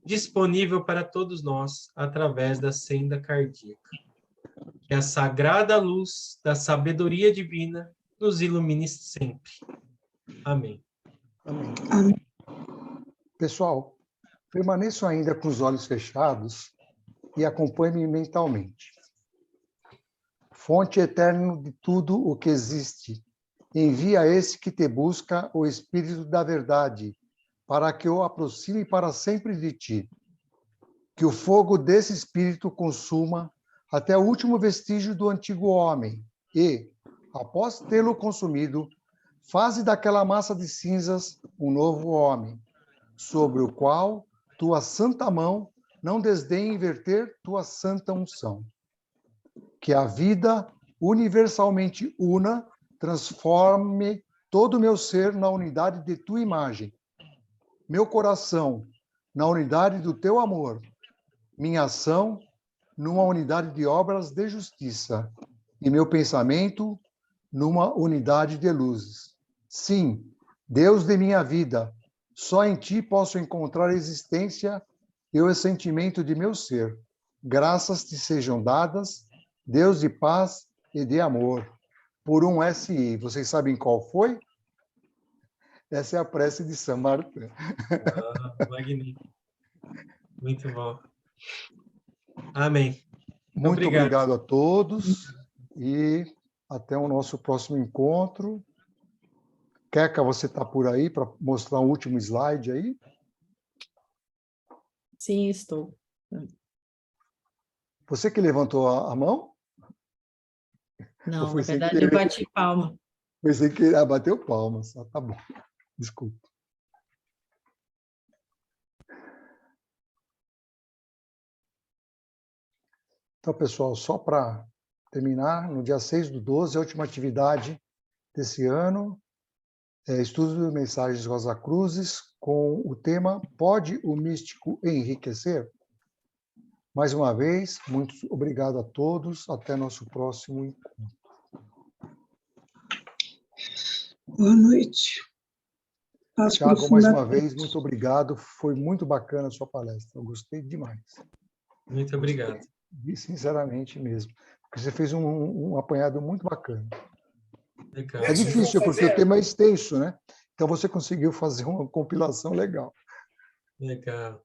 disponível para todos nós através da senda cardíaca. Que a sagrada luz da sabedoria divina nos ilumine sempre. Amém. Amém. Pessoal, permaneçam ainda com os olhos fechados e acompanhem-me mentalmente. Fonte eterna de tudo o que existe, envia a esse que te busca o Espírito da Verdade, para que o aproxime para sempre de ti. Que o fogo desse Espírito consuma até o último vestígio do antigo homem e, após tê-lo consumido, faze daquela massa de cinzas um novo homem, sobre o qual tua santa mão não desdenhe verter tua santa unção. Que a vida universalmente una transforme todo o meu ser na unidade de tua imagem, meu coração na unidade do teu amor, minha ação numa unidade de obras de justiça e meu pensamento numa unidade de luzes. Sim, Deus de minha vida, só em ti posso encontrar a existência e o sentimento de meu ser. Graças te sejam dadas, Deus de paz e de amor, por um SI. Vocês sabem qual foi? Essa é a prece de São Martin. Magnífico. Muito bom. Amém. Muito obrigado a todos e até o nosso próximo encontro. Queca, você está por aí para mostrar o último slide aí? Sim, estou. Você que levantou a mão? Não, foi na sem verdade, eu querer? bati palma. Foi sem querer. Ah, bateu palmas. Ah, tá bom. Desculpa. Então, pessoal, só para terminar, no dia 6/12, a última atividade desse ano é estudo de mensagens Rosa Cruzes com o tema Pode o místico enriquecer? Mais uma vez, muito obrigado a todos. Até nosso próximo encontro. Boa noite. Paz Tiago, mais profunda. uma vez, muito obrigado. Foi muito bacana a sua palestra. Eu gostei demais. Muito obrigado. E sinceramente mesmo. Porque você fez um apanhado muito bacana. Legal. É difícil, porque o tema é extenso, né? Então, você conseguiu fazer uma compilação legal. Legal.